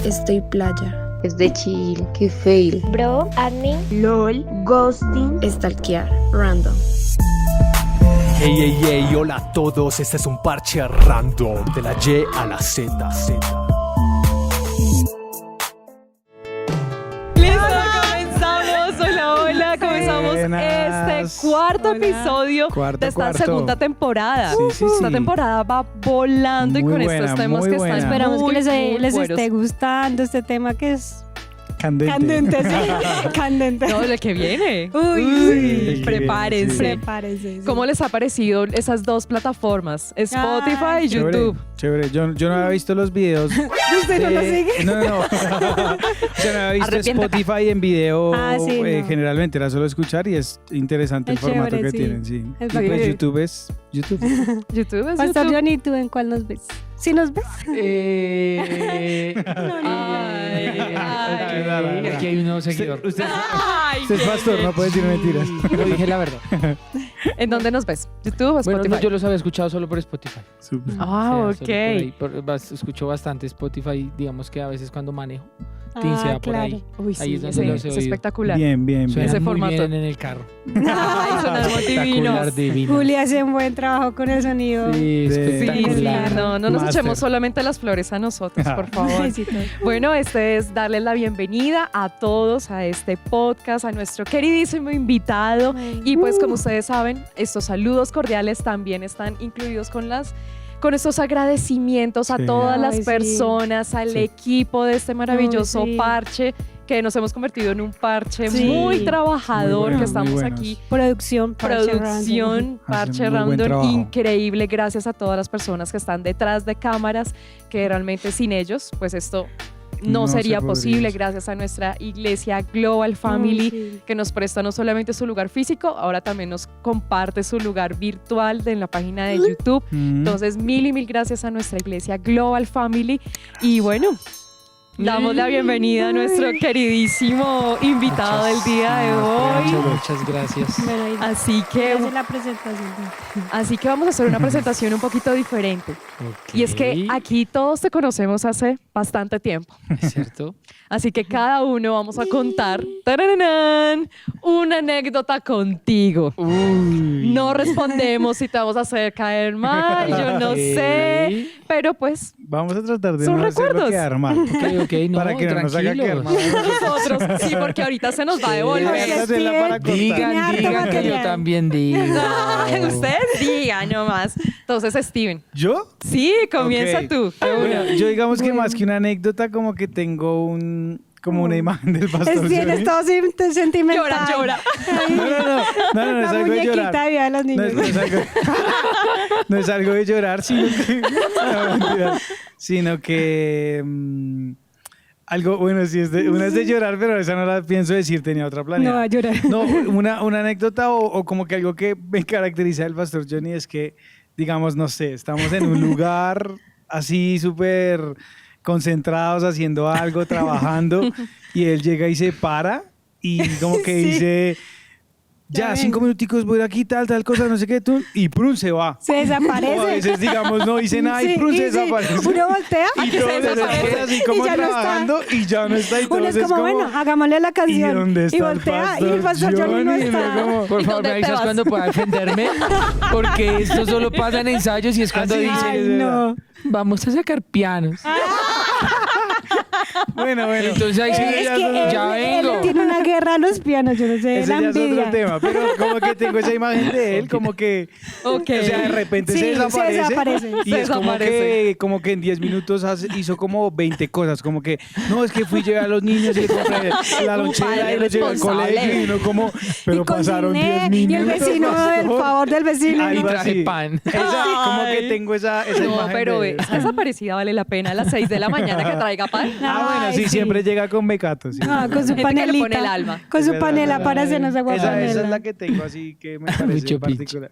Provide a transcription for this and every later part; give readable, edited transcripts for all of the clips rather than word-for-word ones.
Estoy playa. Es de chill, qué fail. Bro, admin, LOL, ghosting, Stalkear. Random. Ey, ey, ey, hola a todos, este es un parche random de la Y a la Z. ¡Listo! Comenzamos. Hola. Comenzamos este cuarto episodio de esta segunda temporada. Esta temporada va volando Muy y con buena, estos temas muy que buena. están Esperamos muy, que muy les buenos. esté gustando este tema que es Candente. sí. Candente. No, el que viene. Uy, Prepárense. sí. prepárense. ¿Cómo les ha parecido esas dos plataformas? Spotify y Chévere, YouTube. Chévere. Yo no había visto los videos. ¿Usted no lo sigue? No. Yo no había visto Arrepiéntete. Spotify en video Sí, no. generalmente. Era solo escuchar y es interesante Es el formato chévere, que sí. tienen. Sí. Es Y pues bacán. YouTube es YouTube. YouTube es Pastor YouTube. Johnny, ¿tú en cuál nos ves? ¿Sí nos ves? Ay. Aquí hay un nuevo seguidor. Usted Ay, es pastor, no puede decir mentiras. Lo dije la verdad. ¿En dónde nos ves? ¿YouTube o Bueno, Spotify? no, yo los había escuchado solo por Spotify. Súper. Ah, O sea, solo por ahí, ok. escucho bastante Spotify, digamos que a veces cuando manejo, Tin se va por claro. ahí. Uy, Ahí sí, es donde ese, los he es oído. espectacular. Bien. Suena Ese muy formato. bien en el carro. Ay, sonamos Espectacular, divinos. divino. Julia hace un buen trabajo con el sonido. Sí, Sí, espectacular. no nos Master. echemos solamente las flores a nosotros, por favor. Ay, sí, todo. Bueno, este es darles la bienvenida a todos a este podcast, a nuestro queridísimo invitado. Y pues como ustedes saben, estos saludos cordiales también están incluidos con estos agradecimientos a Sí. todas las Ay, sí. personas, al Sí. equipo de este maravilloso Ay, sí. parche, que nos hemos convertido en un parche Sí. muy trabajador, Muy que buenos, estamos muy buenos. aquí. Producción, Parche Random. Producción, Parche Hacen muy buen Random, trabajo. increíble, gracias a todas las personas que están detrás de cámaras, que realmente sin ellos, pues esto no No sería se podría posible, hacer. gracias a nuestra iglesia Global Family, Ay, sí. que nos presta no solamente su lugar físico, ahora también nos comparte su lugar virtual en la página de YouTube. Entonces, mil y mil gracias a nuestra iglesia Global Family. Y bueno, damos la bienvenida a nuestro queridísimo invitado del día de hoy. Muchas gracias. Bueno, ahí Así que, hace la presentación. así que vamos a hacer una presentación un poquito diferente. Y es que aquí todos te conocemos hace bastante tiempo. ¿Es cierto? Así que cada uno vamos a contar ¡tararán!, una anécdota contigo. Uy. No respondemos si te vamos a hacer caer mal, yo no sé, pero pues Vamos a tratar de Son no hacerlo recuerdos. quedar mal. Ok, no, Para que no nos haga quedar tranquilos. mal. nosotros, sí, porque ahorita se nos va a devolver. Guárdatela para contar. Digan harto que yo material. también digo. Ay, ustedes digan nomás. Entonces, Steven, ¿Yo? sí, comienza Ok. tú. Bueno, yo digamos que más que una anécdota, como que tengo como una imagen del pastor. Tienes Johnny. todo sentimental. Llora. No, es La algo de muñequita llorar. de vida de los No niños. es, no es algo, no es algo de llorar, sino que, no, mentira. Sino que algo, bueno, sí, una es de llorar, pero esa no la pienso decir, tenía otra No va planeada. a llorar. No, una anécdota o como que algo que me caracteriza del pastor Johnny es que, digamos, no sé, estamos en un lugar así súper concentrados haciendo algo, trabajando, y él llega y se para y como que Sí. dice, Ya ya, ven. 5 minuticos voy a ir aquí, tal cosa, no sé qué, tú, y prun se va. Se desaparece. O a veces, digamos, no dice nada y prun se desaparece. Uno voltea Y que todos se se desaparece. quedan así como y ya no está. trabajando y ya no está. Y Uno todos es como, bueno, hagámosle la ¿y canción. dónde está voltea y el pastor Johnny no Johnny? está. Como, Por ¿Y favor, dónde me te avisas vas? cuando pueda defenderme, porque esto solo pasa en ensayos y es cuando Así dicen, Ay, es no. vamos a sacar pianos. bueno. Entonces ahí sí, Es ya que son- él, ya él vengo. tiene una guerra a los pianos, yo no sé, Ese la ya es otro envidia. tema, pero como que tengo esa imagen de él, como que, Ok. o sea, de repente Sí, se desaparece. Y Se es desaparece. como que en 10 minutos hizo como 20 cosas, como que, no, es que fui a llevar a los niños y le compré la lonchera padre y los llevé al responsable. colegio y uno como, pero Y pasaron cociné, 10 minutos. y el vecino, el pastor. favor del vecino. Algo Y traje así. pan. Como que Ay. tengo esa No, imagen pero de él. esa desaparecida vale la pena a las 6 de la mañana que traiga pan. Bueno, Ay, sí, sí. siempre llega con becato. Sí. Ah, con su Gente que le panelita. pone el alma. Con su Es verdad, panela es para verdad. hacernos agua Esa panela. es la que tengo, así que me parece Mucho pinche. particular.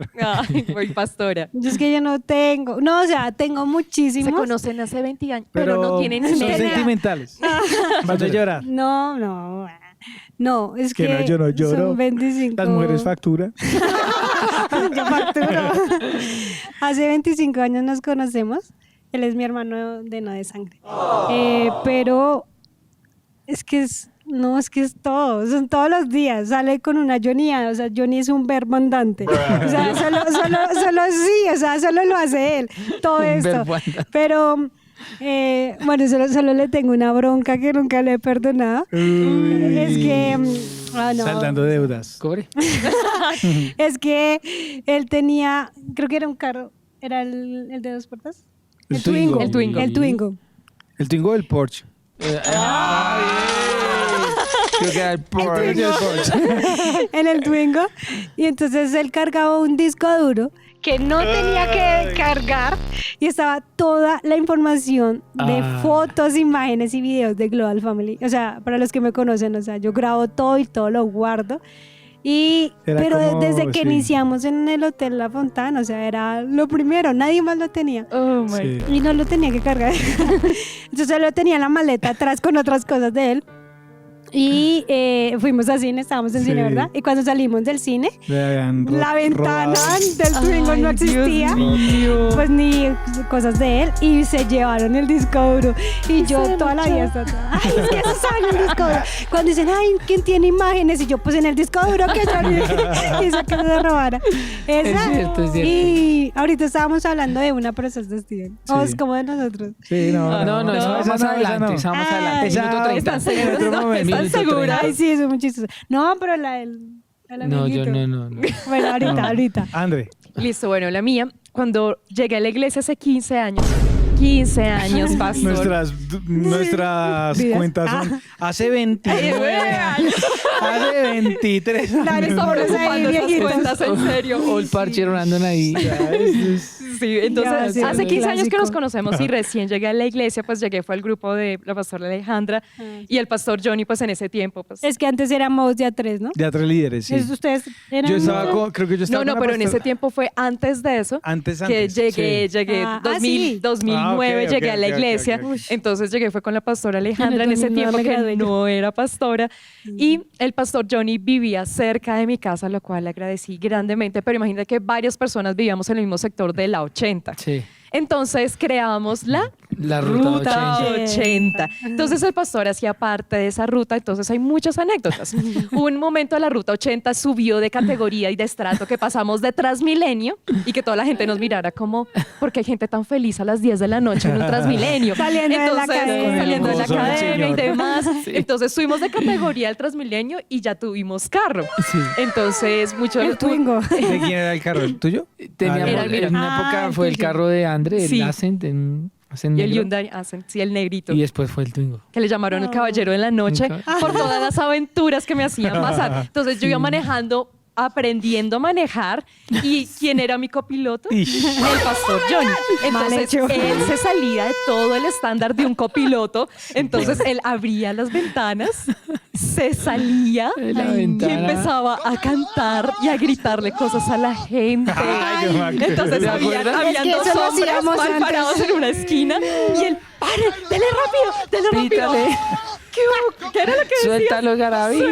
Ay, voy pastora. Yo es que yo no tengo. No, o sea, tengo Se muchísimos. conocen hace 20 años, pero no tienen ni son idea. sentimentales. Vas a llorar. No, no. No, es Que que, no, yo no lloro. son 25. Las mujeres facturan. Yo facturo. Hace 25 años nos conocemos. Él es mi hermano no de sangre. Pero es que no, es que es todo, son todos los días, sale con una Johnny, o sea, Johnny es un verbo andante, o sea, solo sí, o sea, solo lo hace él, todo esto, verbo andante. pero bueno, solo le tengo una bronca que nunca le he perdonado, es que, no, Saldando deudas. Cobre. es que él tenía, creo que era un carro, ¿era el de 2 puertas? El Twingo. El Twingo. El Twingo. El Twingo del Porsche. Bien. Creo que era el Porsche. En el Twingo. Y entonces él cargaba un disco duro que no tenía que cargar y estaba toda la información de fotos, imágenes y videos de Global Family. O sea, para los que me conocen, o sea, yo grabo todo y todo lo guardo. Pero como, desde que sí. iniciamos en el Hotel La Fontana, o sea, era lo primero, nadie más lo tenía. Oh my Sí. Y no lo tenía que cargar. Entonces lo tenía en la maleta atrás con otras cosas de él. Y fuimos al cine, estábamos en Sí. cine, ¿verdad? Y cuando salimos del cine, Le habían la ventana robado. del Twingo Ay, no existía. Dios mío. Pues ni cosas de él. Y se llevaron el disco duro. Y yo toda la vida estaba, ay, es que eso sale en el disco duro. Cuando dicen, ay, ¿quién tiene imágenes? Y yo, pues en el disco duro que yo y eso que se robara. Esa. Es cierto, es cierto. Y ahorita estábamos hablando de una, pero esa es de Steven. O es como de nosotros. Sí, no, No, esa esa más adelante. Esa más adelante. Esa- Minuto 30. ¿Están seguros? en otro momento. ¿Están seguras? Ay, sí, eso es muy chistoso. No, pero la del No, amiguito. yo no. Bueno, ahorita. André. Listo, bueno, la mía, cuando llegué a la iglesia hace 15 años, pastor. Nuestras Vidas. cuentas son hace 29 años. Hace 23 años. Dale, Estamos Estamos ahí, ocupando esas viejitos. cuentas en serio. O el parche Random ahí. Sí, entonces Ya, hace sí, 15 años que clásico. nos conocemos y recién llegué a la iglesia, pues llegué, fue al grupo de la pastora Alejandra y el pastor Johnny, pues en ese tiempo, pues... Es que antes éramos de A3, ¿no? De A3 líderes, sí. Ustedes eran... Yo estaba con, creo que yo estaba No, con la pero en ese pastora- tiempo fue antes de eso. Antes, Que sí. llegué, Ah, 2000, sí. 2009 Ah, ok, llegué ok, a la ok, iglesia, ok, ok. entonces llegué fue con la pastora Alejandra en ese 2009 tiempo me que gradué yo. no era pastora y el pastor Johnny vivía cerca de mi casa, lo cual le agradecí grandemente, pero imagínate que varias personas vivíamos en el mismo sector de la 80. Sí. Entonces creábamos la La ruta 80. 80. Entonces el pastor hacía parte de esa ruta, entonces hay muchas anécdotas. Un momento la ruta 80 subió de categoría y de estrato que pasamos de Transmilenio y que toda la gente nos mirara como, ¿por qué hay gente tan feliz a las 10 de la noche en un Transmilenio? Saliendo de la Entonces, academia. saliendo de la Con el academia y señor. demás. Entonces subimos de categoría al Transmilenio y ya tuvimos carro. Sí. Entonces, mucho El Twingo. ¿De quién era el carro? ¿El tuyo? Teníamos, Era el mío. en una época Ah, fue el tuyo. carro de Andre, Sí. el Ascent, Ascent y el negro, Hyundai Accent, sí, el negrito. y después fue el Twingo. Que le llamaron el caballero de la noche por todas las aventuras que me hacían pasar. Entonces yo iba manejando, aprendiendo a manejar y ¿quién era mi copiloto? Ish. El pastor Johnny. Mal Entonces hecho. él se salía de todo el estándar de un copiloto. Entonces él abría las ventanas, se salía De la y ventana. empezaba a cantar y a gritarle cosas a la gente. Ay, qué bacán. Entonces ¿Te habían acuerdas? Es que dos eso lo hombres hacíamos mal antes. parados en una esquina y él, ¡pare! ¡Dele rápido! ¡Dele rápido! Pítale. ¿Qué hubo? ¿Qué era lo que decía? Suéltalo, Garabito.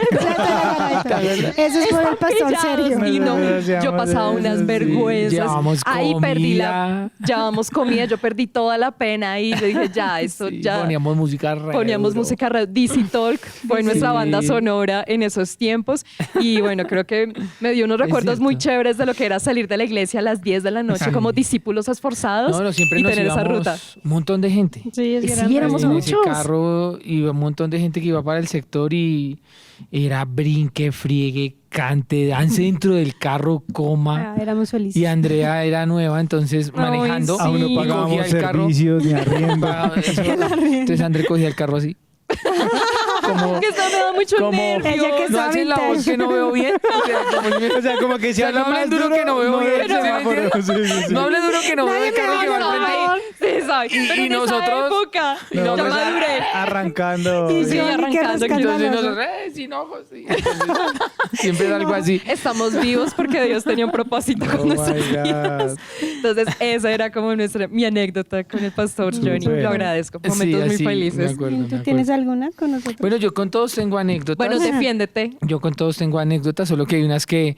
Eso es por el pastor serio. Y no, yo pasaba unas vergüenzas. Llevábamos Ahí perdí comida. llevábamos comida, yo perdí toda la pena y yo dije, ya, esto Sí, ya. Poníamos música re Poníamos duro. música DC Talk, fue nuestra Sí. banda sonora en esos tiempos y bueno, creo que me dio unos recuerdos muy cierto. chéveres de lo que era salir de la iglesia a las 10 de la noche como discípulos esforzados No, siempre y nos tener esa íbamos ruta. un montón de gente. Sí, es que Sí, éramos En muchos. ese carro iba un montón de gente que iba para el sector y era brinque, friegue, cante, dance dentro del carro, coma. Éramos felices. Y Andrea era nueva, entonces Ay, manejando. sí. Aún no y pagábamos cogía el carro. servicios ni arriendo. pagaba eso. Entonces Andrea cogía el carro así. Como, Que eso me da mucho como nervio. Ella que no sabe hacen la voz vintage. que no veo bien. O sea, como que si O sea, no habla hablen más duro que no veo bien, veo el ¿sí me semáforo. entiendes? Sí, sí, sí. No hable duro que no veo Nadie el carro me que va al habla, frente. por Sí, ¿sabes? Y- Pero y en esa nosotros- época, No, ya pues, maduré. arrancando. Sí, Sí, hay que arrancando. rascar Entonces baloso. nosotros, sin ojos. Sí. Entonces, siempre es algo así. Estamos vivos porque Dios tenía un propósito Oh con my nuestras vidas. God. Entonces, esa era como mi anécdota con el pastor Johnny. Súper. Lo agradezco. Sí, Momentos muy así, me felices. acuerdo, me ¿Tú acuerdo. tienes alguna con nosotros? Bueno, Bueno, yo con todos tengo anécdotas. Bueno, defiéndete. Yo con todos tengo anécdotas, solo que hay unas que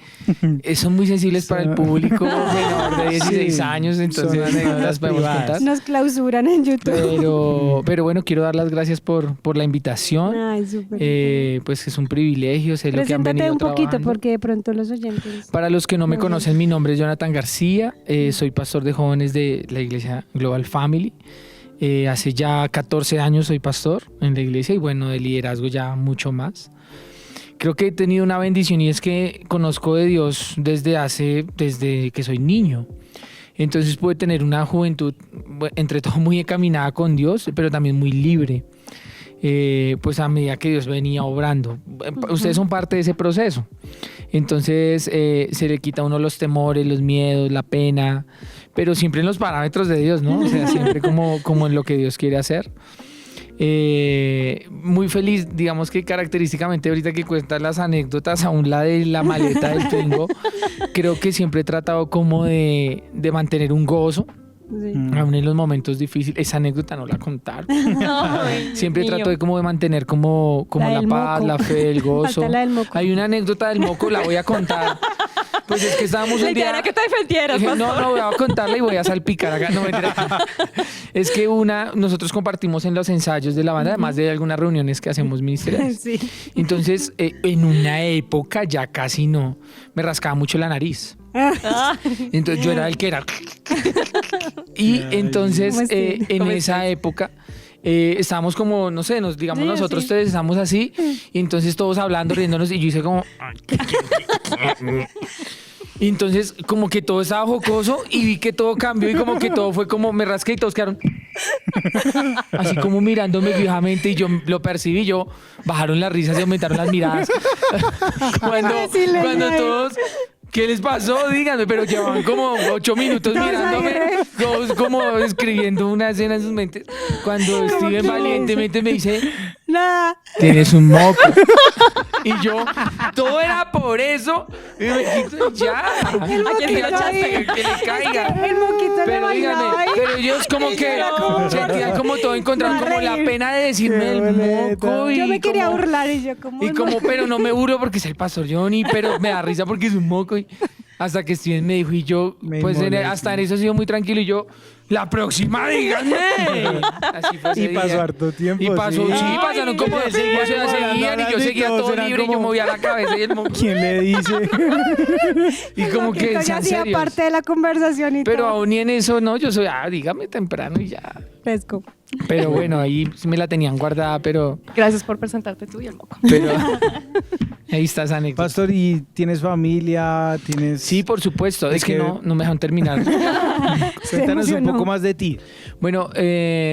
son muy sensibles para el público menor de 16 Sí, años, entonces son no las podemos privadas. contar. Nos clausuran en YouTube. Pero bueno, quiero dar las gracias por la invitación. Ay, súper. Pues es un privilegio, sé lo que han Preséntate venido un poquito trabajando. porque de pronto los oyentes... Para los que no me conocen, mi nombre es Jonathan García, soy pastor de jóvenes de la iglesia Global Family. Hace ya 14 años soy pastor en la iglesia y bueno, de liderazgo ya mucho más. Creo que he tenido una bendición y es que conozco de Dios desde que soy niño. Entonces pude tener una juventud entre todo muy encaminada con Dios, pero también muy libre. Pues a medida que Dios venía obrando. Ustedes son parte de ese proceso. Entonces se le quita a uno los temores, los miedos, la pena, pero siempre en los parámetros de Dios, ¿no? O sea, siempre como en lo que Dios quiere hacer. Muy feliz, digamos que característicamente ahorita que cuentas las anécdotas, aún la de la maleta del Twingo, creo que siempre he tratado como de mantener un gozo. Sí. Aún en los momentos difíciles, esa anécdota no la contaron. Ay, Siempre mío. trato de mantener como La la del paz, moco. la fe, el gozo. Falta la del moco. Hay una anécdota del moco, la voy a contar. Pues es que estábamos La un idea día... era que te defendieras, Dije, pastor. no, voy a contarla y voy a salpicar acá. No, mentira. Es que nosotros compartimos en los ensayos de la banda, además de algunas reuniones que hacemos ministeriales. Sí. Entonces, en una época, ya casi no, me rascaba mucho la nariz. Entonces yo era el que era. Y entonces ¿Cómo así? en ¿Cómo esa época estábamos como, no sé, digamos Sí, nosotros sí. tres estamos así, y entonces todos hablando, riéndonos, y yo hice como... Y entonces como que todo estaba jocoso y vi que todo cambió y como que todo fue como me rasqué y todos quedaron así como mirándome fijamente y yo lo percibí, bajaron las risas y aumentaron las miradas Decirle, cuando ay. todos... ¿Qué les pasó? Díganme, pero llevaban como 8 minutos Todos mirándome, aire. todos como escribiendo una escena en sus mentes. Cuando ¿Cómo Steven que valientemente me dice, Nada. tienes un moco. Y yo, todo era por eso. Y me quito y ya. El ¿A quién se lo moquito ahí. echaste? Que le caiga. El moquito le Pero bailaba díganme, ahí. pero ellos como Y que era como- sentían como todo, encontraron Va a como la reír. pena de decirme Qué el boleta. moco. Yo y me quería como- burlar y yo como... y no. como, pero no me burlo porque es el pastor Johnny, pero me da risa porque es un moco. Y hasta que Steven me dijo y yo, Me pues inmolé, hasta sí. en eso he sido muy tranquilo y yo, la próxima, díganme. Así fue ese Y pasó día. harto tiempo. Y pasó, sí, Ay, pasaron como, yo seguía o sea, como seguían y hablando yo y seguía todos todo eran libre y yo como- movía la cabeza y el moco. ¿Quién le dice? Y como que ya sean hacía serios. parte de la conversación y Pero todo. aún y en eso, no, yo soy, dígame temprano y ya. Fresco. Pero bueno, ahí sí me la tenían guardada, pero Gracias por presentarte tú y el moco. ahí está esa anécdota. Pastor, ¿y tienes familia? ¿Tienes...? Sí, por supuesto. ¿De Es que qué? no me dejan terminar. Cuéntanos un emocionó. poco más de ti. Bueno,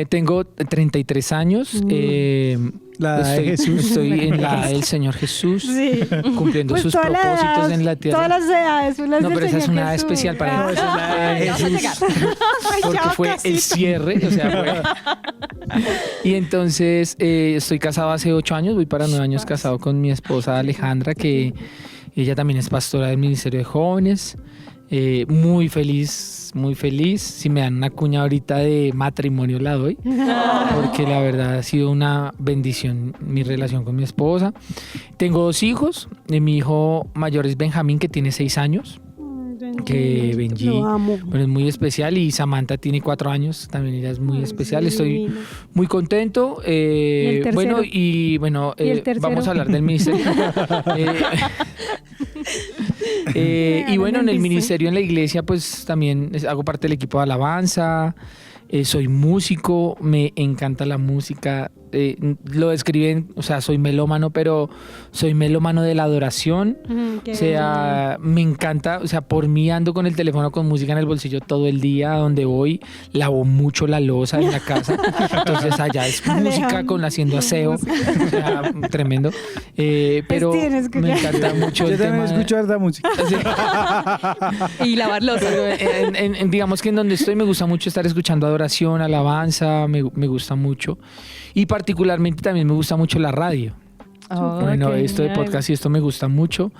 tengo 33 años. La edad de Jesús. Estoy en la edad del Señor Jesús, Sí. cumpliendo Pues sus toda la propósitos edad, en la tierra. Todas las edades son las No, del pero esa es Señor una edad Jesús. especial para No, mí. esa es la edad de Ya vas a Jesús. llegar. Porque Ya fue casi. el cierre, o sea, fue. Y entonces estoy casado hace 8 años, voy para 9 años casado con mi esposa Alejandra, que ella también es pastora del Ministerio de Jóvenes. Muy feliz, muy feliz. Si me dan una cuña ahorita de matrimonio la doy, porque la verdad ha sido una bendición mi relación con mi esposa. Tengo 2 hijos, mi hijo mayor es Benjamín, que tiene 6 años. Que Benji, Lo amo. pero es muy especial, y Samantha tiene 4 años, también ella es muy especial. Sí, Estoy divino. muy contento. el tercero? Bueno, ¿Y el tercero? vamos a hablar del ministerio. Y bueno, en el ministerio, en la iglesia, pues también hago parte del equipo de alabanza. Soy músico, me encanta la música. Lo describen, o sea, soy melómano, pero soy melómano de la adoración. Qué O sea, me encanta, o sea, por mí ando con el teléfono con música en el bolsillo todo el día, a donde voy, lavo mucho la loza en la casa, entonces allá es música Alejandro, con haciendo aseo, o sea, tremendo. Pero Steven, escucha. me encanta mucho Yo el también tema. escucho harta música. Y lavar los Pero digamos que en donde estoy me gusta mucho estar escuchando adoración, alabanza, me gusta mucho. Y particularmente también me gusta mucho la radio. Bueno, qué esto de genial. podcast y esto me gusta mucho.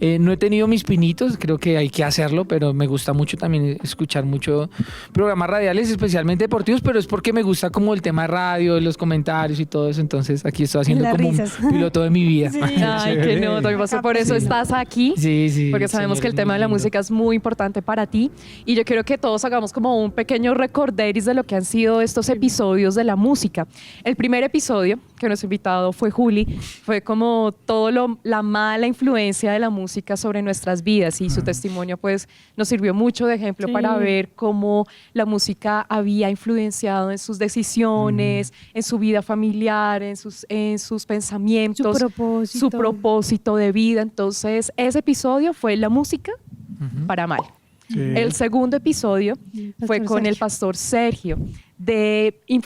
No he tenido mis pinitos, creo que hay que hacerlo, pero me gusta mucho también escuchar mucho programas radiales, especialmente deportivos, pero es porque me gusta como el tema de radio, los comentarios y todo eso. Entonces aquí estoy haciendo Las como risas. un piloto de mi vida. Sí. Ay, que no, también pasó por eso Sí. estás aquí. Sí, sí. Porque sabemos señor, que el es tema muy de la lindo. música es muy importante para ti y yo quiero que todos hagamos como un pequeño recorderis de lo que han sido estos episodios de la música. El primer episodio que nuestro invitado fue Juli, fue como la mala influencia de la música sobre nuestras vidas y su testimonio pues nos sirvió mucho de ejemplo Sí. para ver cómo la música había influenciado en sus decisiones, en su vida familiar, en sus pensamientos, su propósito de vida. Entonces, ese episodio fue la música para mal. Sí. El segundo episodio fue Pastor con el Sergio. pastor Sergio.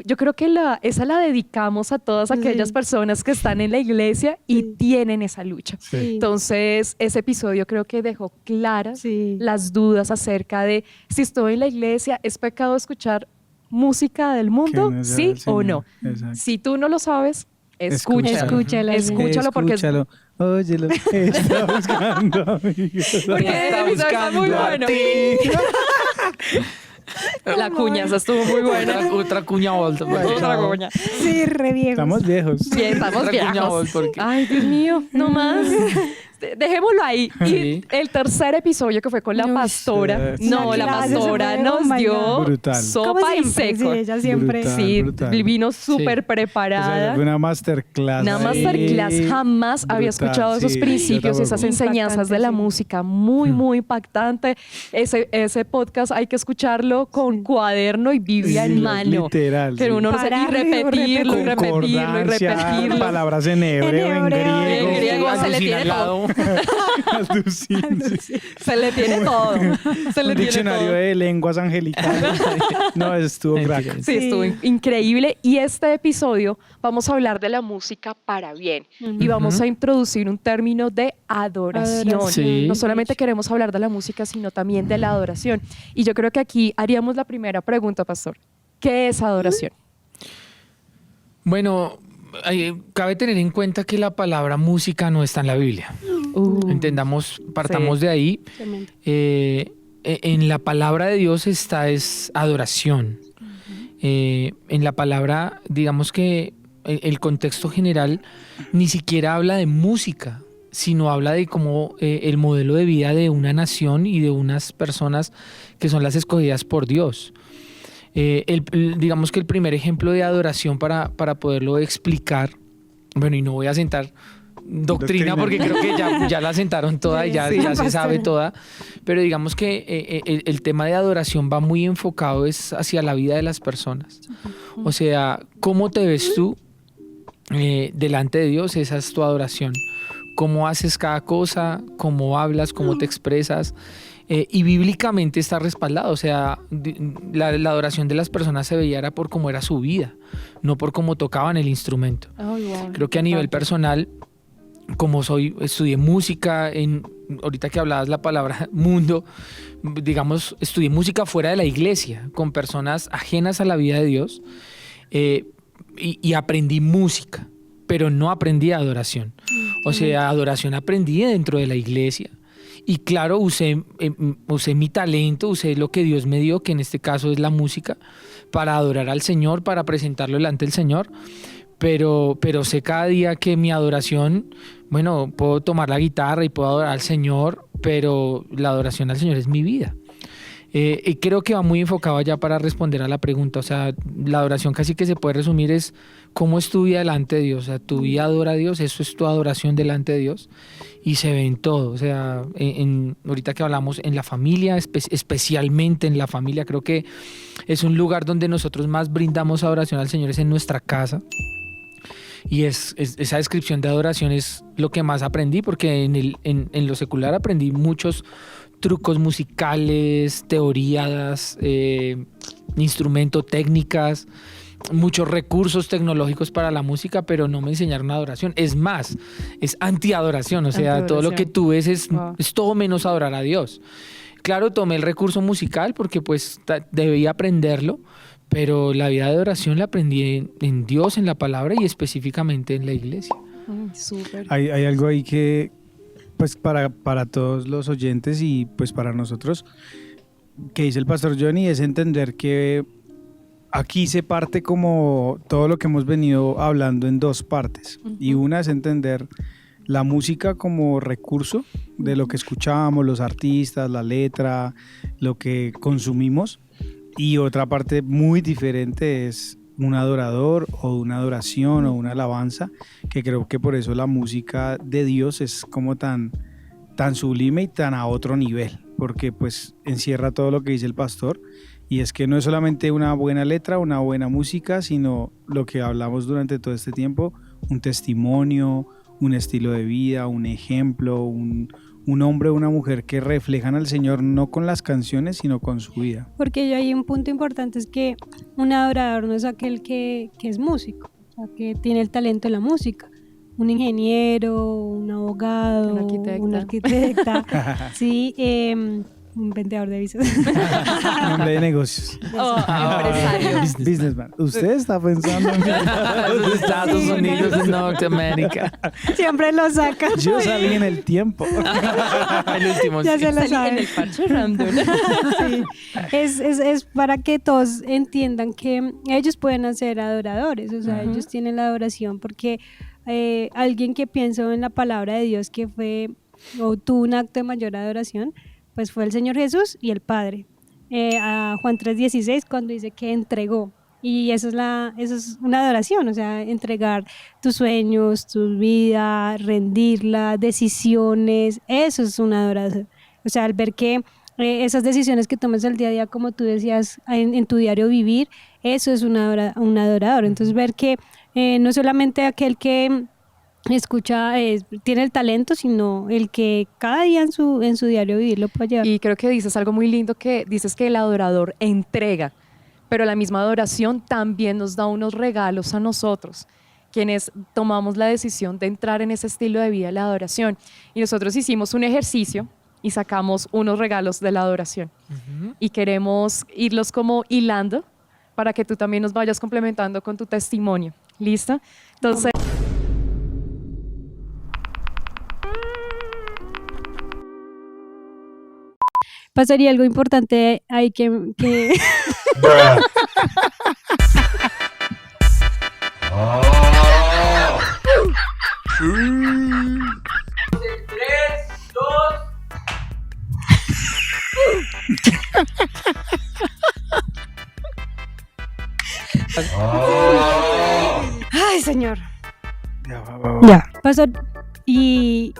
Yo creo que esa la dedicamos a todas aquellas Sí. personas que están en la iglesia y Sí. tienen esa lucha. Sí. Entonces, ese episodio creo que dejó claras Sí. las dudas acerca de si estoy en la iglesia, ¿es pecado escuchar música del mundo? Que no sea ¿Sí del o Señor. no? Exacto. Si tú no lo sabes, escúchalo. Escúchalo, sí. Escúchalo porque es Escúchalo. Óyelo, está buscando amigos. Porque ese episodio está muy bueno. La cuña, esa estuvo muy buena. Otra cuña volta. Otra cuña. Sí, re viejos. Estamos viejos. Bien, estamos Otra cuña viejos. vol, porque- Ay, Dios mío, no más. Dejémoslo ahí. Y Sí. el tercer episodio que fue con la Uy, pastora. sí. No, la Clase, eso pastora fue, oh nos my dio God. Brutal. sopa Como y siempre, seco. sí, ella siempre. Brutal. Sí, brutal. vino súper Sí. preparada. Fue una masterclass. Una ahí. masterclass, jamás había Brutal, escuchado esos sí, principios, yo esas tampoco. enseñanzas de la Impactante, sí. música, muy impactante. Ese podcast hay que escucharlo con cuaderno y Biblia Sí, en mano. literal, Pero sí. uno no se, y Pararlo y repetirlo, y repetirlo, y Concordancia, repetirlo. palabras en hebreo, en hebreo, griego. en griego, se le tiene todo. Alucin, sí. Se le tiene todo. Se le Un tiene diccionario todo. de lenguas angelicales. No, estuvo crack. Mentira. Sí, estuvo increíble. Y este episodio vamos a hablar de la música para bien. Y vamos a introducir un término de adoración. Sí. No solamente queremos hablar de la música, sino también de la adoración. Y yo creo que aquí haríamos la primera pregunta, pastor. ¿Qué es adoración? Bueno, cabe tener en cuenta que la palabra música no está en la Biblia. Entendamos, partamos Sí. de ahí. Tremendo. En la palabra de Dios es adoración. En la palabra, digamos que el contexto general ni siquiera habla de música, sino habla de cómo el modelo de vida de una nación y de unas personas que son las escogidas por Dios. Digamos que el primer ejemplo de adoración para poderlo explicar, bueno, y no voy a sentar doctrina porque creo que ya la sentaron toda y ya Sí, se pastor. sabe toda, pero digamos que el tema de adoración va muy enfocado es hacia la vida de las personas. O sea, ¿cómo te ves tú delante de Dios? Esa es tu adoración. ¿Cómo haces cada cosa? ¿Cómo hablas? ¿Cómo te expresas? Y bíblicamente está respaldado, o sea, la adoración de las personas se veía era por cómo era su vida, no por cómo tocaban el instrumento. Creo que a nivel personal, como estudié música, ahorita que hablabas la palabra mundo, estudié música fuera de la iglesia, con personas ajenas a la vida de Dios, y aprendí música, pero no aprendí adoración. O sea, adoración aprendí dentro de la iglesia. Y claro, usé mi talento, usé lo que Dios me dio, que en este caso es la música, para adorar al Señor, para presentarlo delante del Señor. Pero sé cada día que mi adoración, bueno, puedo tomar la guitarra y puedo adorar al Señor, pero la adoración al Señor es mi vida. Y creo que va muy enfocado allá para responder a la pregunta. O sea, la adoración casi que se puede resumir es cómo es tu vida delante de Dios. O sea, tu vida adora a Dios, eso es tu adoración delante de Dios. Y se ve en todo. O sea, ahorita que hablamos en la familia, especialmente en la familia, creo que es un lugar donde nosotros más brindamos adoración al Señor, es en nuestra casa. Y esa descripción de adoración es lo que más aprendí, porque en lo secular aprendí muchos trucos musicales, teorías, instrumentos, técnicas, muchos recursos tecnológicos para la música, pero no me enseñaron adoración. Es más, es antiadoración, o sea, todo lo que tú ves es todo menos adorar a Dios. Claro, tomé el recurso musical porque pues debía aprenderlo, pero la vida de adoración la aprendí en Dios, en la palabra y específicamente en la iglesia. Súper. Hay algo ahí que, pues para todos los oyentes y pues para nosotros, que dice el pastor Johnny, es entender que aquí se parte como todo lo que hemos venido hablando en dos partes. Y una es entender la música como recurso de lo que escuchamos, los artistas, la letra, lo que consumimos. Y otra parte muy diferente es un adorador o una adoración o una alabanza, que creo que por eso la música de Dios es como tan sublime y tan a otro nivel, porque pues encierra todo lo que dice el pastor, y es que no es solamente una buena letra, una buena música, sino lo que hablamos durante todo este tiempo, un testimonio, un estilo de vida, un ejemplo, un hombre o una mujer que reflejan al Señor no con las canciones, sino con su vida. Porque yo hay un punto importante, es que un adorador no es aquel que es músico, o sea, que tiene el talento de la música. Un ingeniero, un abogado, un arquitecta, sí, un vendedor de visas. Un hombre de negocios. Empresario. Businessman. ¿Usted está pensando en Los Estados Unidos de Norteamérica. Siempre lo saca. Yo salí en el tiempo. El último. Ya Sí. se lo Salí en sabe. el parche random. Sí. Es para que todos entiendan que ellos pueden ser adoradores, o sea, ellos tienen la adoración, porque alguien que piensa en la palabra de Dios que fue o tuvo un acto de mayor adoración, pues fue el Señor Jesús y el Padre. A Juan 3:16 cuando dice que entregó, y eso es una adoración, o sea, entregar tus sueños, tu vida, rendirla, decisiones, eso es una adoración. O sea, al ver que esas decisiones que tomas el día a día, como tú decías, en tu diario vivir, eso es un adorador. Entonces ver que no solamente aquel que escucha tiene el talento, sino el que cada día en su diario vivir lo puede llevar. Y creo que dices algo muy lindo, que dices que el adorador entrega, pero la misma adoración también nos da unos regalos a nosotros, quienes tomamos la decisión de entrar en ese estilo de vida, la adoración. Y nosotros hicimos un ejercicio y sacamos unos regalos de la adoración. Y queremos irlos como hilando para que tú también nos vayas complementando con tu testimonio. ¿Listo? Entonces... Pasaría algo importante ahí que Ay, señor. Ya. Pasó y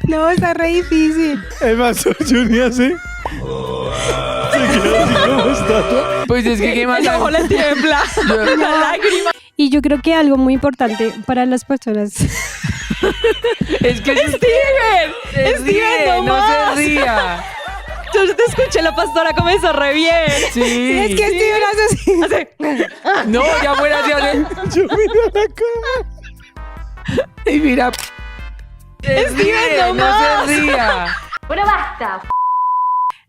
no, está re difícil. El pastor Johnny hace. Se queda así como estatua. Pues es que qué más. el ojo le tiembla, la lágrima. Y yo creo que algo muy importante para las personas. Es que Steven, no se ría. Yo te escuché, la pastora comenzó re bien. Sí. Es que Steven hace así. No, ya fuera así. Yo miro a la cámara. Y mira. Steven, no se ría.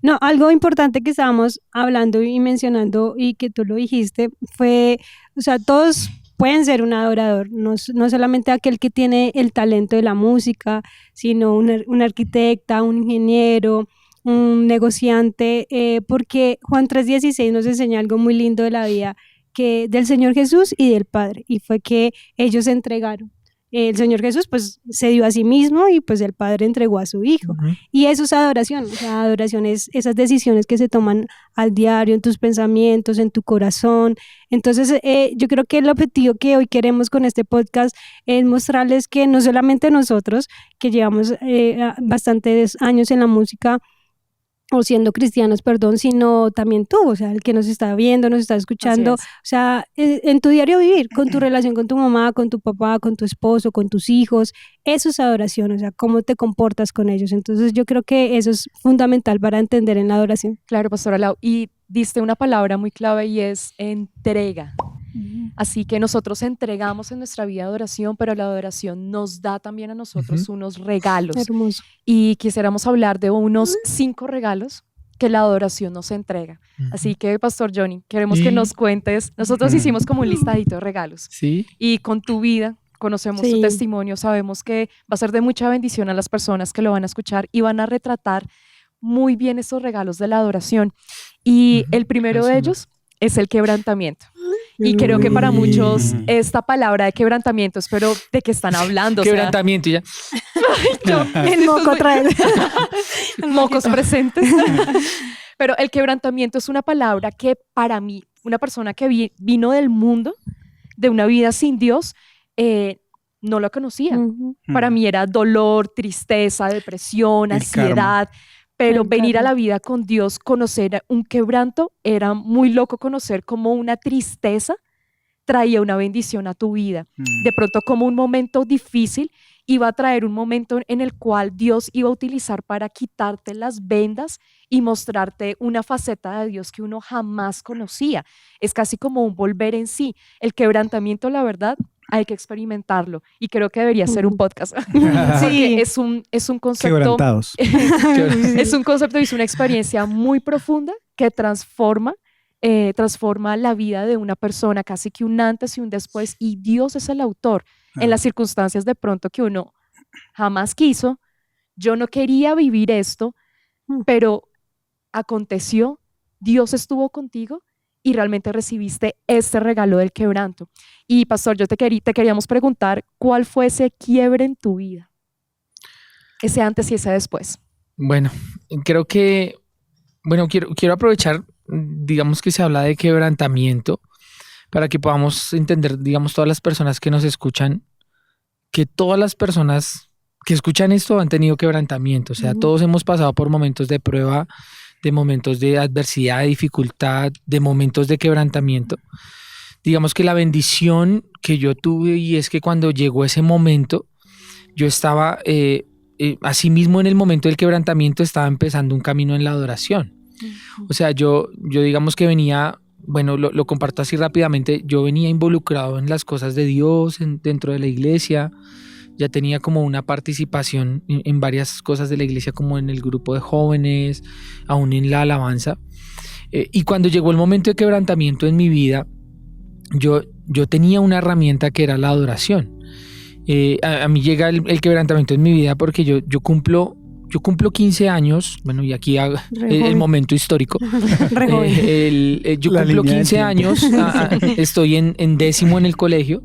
No, algo importante que estábamos hablando y mencionando y que tú lo dijiste fue, o sea, todos pueden ser un adorador, no solamente aquel que tiene el talento de la música, sino un arquitecta, un ingeniero, un negociante, porque Juan 3:16 nos enseña algo muy lindo de la vida que del Señor Jesús y del Padre, y fue que ellos se entregaron. El Señor Jesús pues se dio a sí mismo y pues el Padre entregó a su Hijo. Y eso es adoración. O sea, adoración es esas decisiones que se toman al diario, en tus pensamientos, en tu corazón. Entonces yo creo que el objetivo que hoy queremos con este podcast es mostrarles que no solamente nosotros, que llevamos bastantes años en la música, o siendo cristianos, perdón, sino también tú, o sea, el que nos está viendo, nos está escuchando, o sea, en tu diario vivir, con tu relación con tu mamá, con tu papá, con tu esposo, con tus hijos, eso es adoración, o sea, cómo te comportas con ellos. Entonces yo creo que eso es fundamental para entender en la adoración. Claro, pastora Lau, y diste una palabra muy clave y es entrega. Así que nosotros entregamos en nuestra vida adoración, pero la adoración nos da también a nosotros unos regalos. Hermoso. Y quisiéramos hablar de unos 5 regalos que la adoración nos entrega. Así que, Pastor Johnny, queremos Sí. que nos cuentes. Nosotros hicimos como un listadito de regalos. Sí. Y con tu vida, conocemos tu Sí. testimonio, sabemos que va a ser de mucha bendición a las personas que lo van a escuchar y van a retratar muy bien esos regalos de la adoración. Y el primero de ellos es el quebrantamiento. Y creo que para muchos esta palabra de quebrantamiento, espero de qué están hablando. O sea, Quebrantamiento y ya. El moco trae. mocos presentes. Pero el quebrantamiento es una palabra que para mí, una persona que vino del mundo, de una vida sin Dios, no lo conocía. Para mí era dolor, tristeza, depresión, El ansiedad. Pero El venir a karma. la vida con Dios, conocer un quebranto, era muy loco conocer cómo una tristeza traía una bendición a tu vida. De pronto como un momento difícil iba a traer un momento en el cual Dios iba a utilizar para quitarte las vendas y mostrarte una faceta de Dios que uno jamás conocía. Es casi como un volver en sí. El quebrantamiento, la verdad, hay que experimentarlo y creo que debería ser un podcast. Porque es un concepto, Quebrantados. es un concepto y es una experiencia muy profunda que transforma la vida de una persona, casi que un antes y un después, y Dios es el autor en las circunstancias de pronto que uno jamás quiso. Yo no quería vivir esto, pero aconteció, Dios estuvo contigo y realmente recibiste este regalo del quebranto. Y pastor, te queríamos preguntar, ¿cuál fue ese quiebre en tu vida? Ese antes y ese después. Bueno, creo que, quiero aprovechar, digamos que se habla de quebrantamiento, para que podamos entender, digamos, todas las personas que nos escuchan, que todas las personas que escuchan esto han tenido quebrantamiento. O sea, todos hemos pasado por momentos de prueba, de momentos de adversidad, de dificultad, de momentos de quebrantamiento. Digamos que la bendición que yo tuve, y es que cuando llegó ese momento, yo estaba, así mismo en el momento del quebrantamiento, estaba empezando un camino en la adoración. O sea, yo digamos que venía, bueno, lo comparto así rápidamente, yo venía involucrado en las cosas de Dios, dentro de la iglesia. Ya tenía como una participación en varias cosas de la iglesia, como en el grupo de jóvenes, aún en la alabanza. Y cuando llegó el momento de quebrantamiento en mi vida, yo tenía una herramienta que era la adoración. A mí llega el quebrantamiento en mi vida porque yo cumplo 15 años, bueno, y aquí el momento histórico. Yo La cumplo línea del 15 tiempo. años, estoy en 10º en el colegio.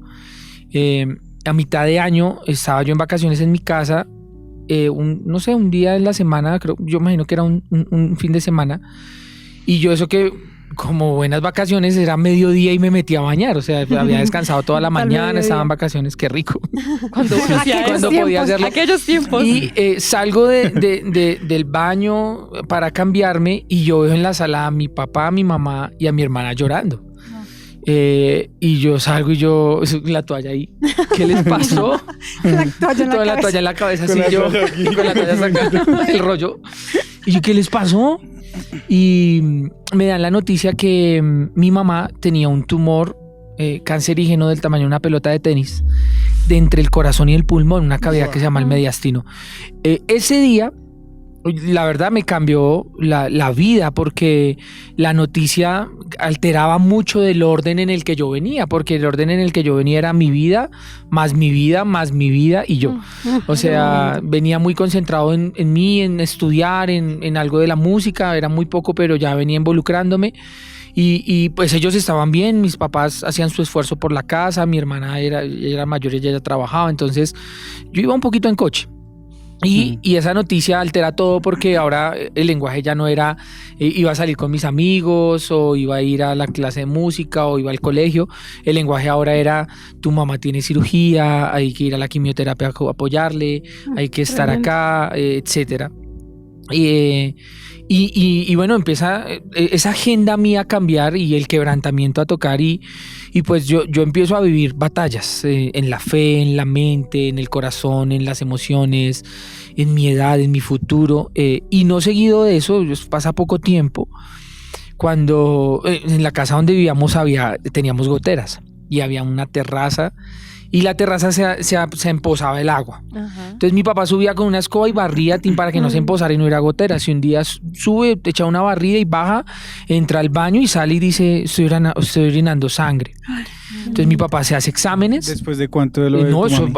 A mitad de año estaba yo en vacaciones en mi casa, un día de la semana, yo imagino que era un fin de semana, y yo eso que como buenas vacaciones era mediodía y me metí a bañar, o sea, había descansado toda la mañana, estaba en vacaciones, qué rico. Cuando Podía hacerlo. Aquellos tiempos. Y salgo del baño para cambiarme y yo veo en la sala a mi papá, a mi mamá y a mi hermana llorando. Y yo salgo y yo, la toalla ahí, ¿qué les pasó? La toalla en la Toda la cabeza. toalla en la cabeza, Con así la yo, toalla aquí. con la toalla sacada, el rollo. Y yo, ¿qué les pasó? Y me dan la noticia que mi mamá tenía un tumor cancerígeno del tamaño de una pelota de tenis, de entre el corazón y el pulmón, una cavidad que se llama el mediastino. Ese día, la verdad, me cambió la vida, porque la noticia alteraba mucho del orden en el que yo venía, porque el orden en el que yo venía era mi vida, más mi vida, más mi vida y yo. O sea, venía muy concentrado en mí, en estudiar, en algo de la música, era muy poco, pero ya venía involucrándome. Y pues ellos estaban bien, mis papás hacían su esfuerzo por la casa, mi hermana ella era mayor, ella ya trabajaba, entonces yo iba un poquito en coche. Y esa noticia altera todo, porque ahora el lenguaje ya no era iba a salir con mis amigos, o iba a ir a la clase de música, o iba al colegio. El lenguaje ahora era: tu mamá tiene cirugía, hay que ir a la quimioterapia a apoyarle, hay que estar acá, etcétera. Y bueno, empieza esa agenda mía a cambiar y el quebrantamiento a tocar, y pues yo empiezo a vivir batallas en la fe, en la mente, en el corazón, en las emociones, en mi edad, en mi futuro, y no seguido de eso, pasa poco tiempo, cuando en la casa donde vivíamos teníamos goteras. y había una terraza y la terraza se empozaba el agua. Ajá. Entonces mi papá subía con una escoba y barría para que no se empozara y no hubiera gotera. Si un día sube, echa una barrida y baja, entra al baño y sale y dice, estoy orinando sangre. Entonces mi papá se hace exámenes. ¿Después de cuánto de lo de No, tu eso mami?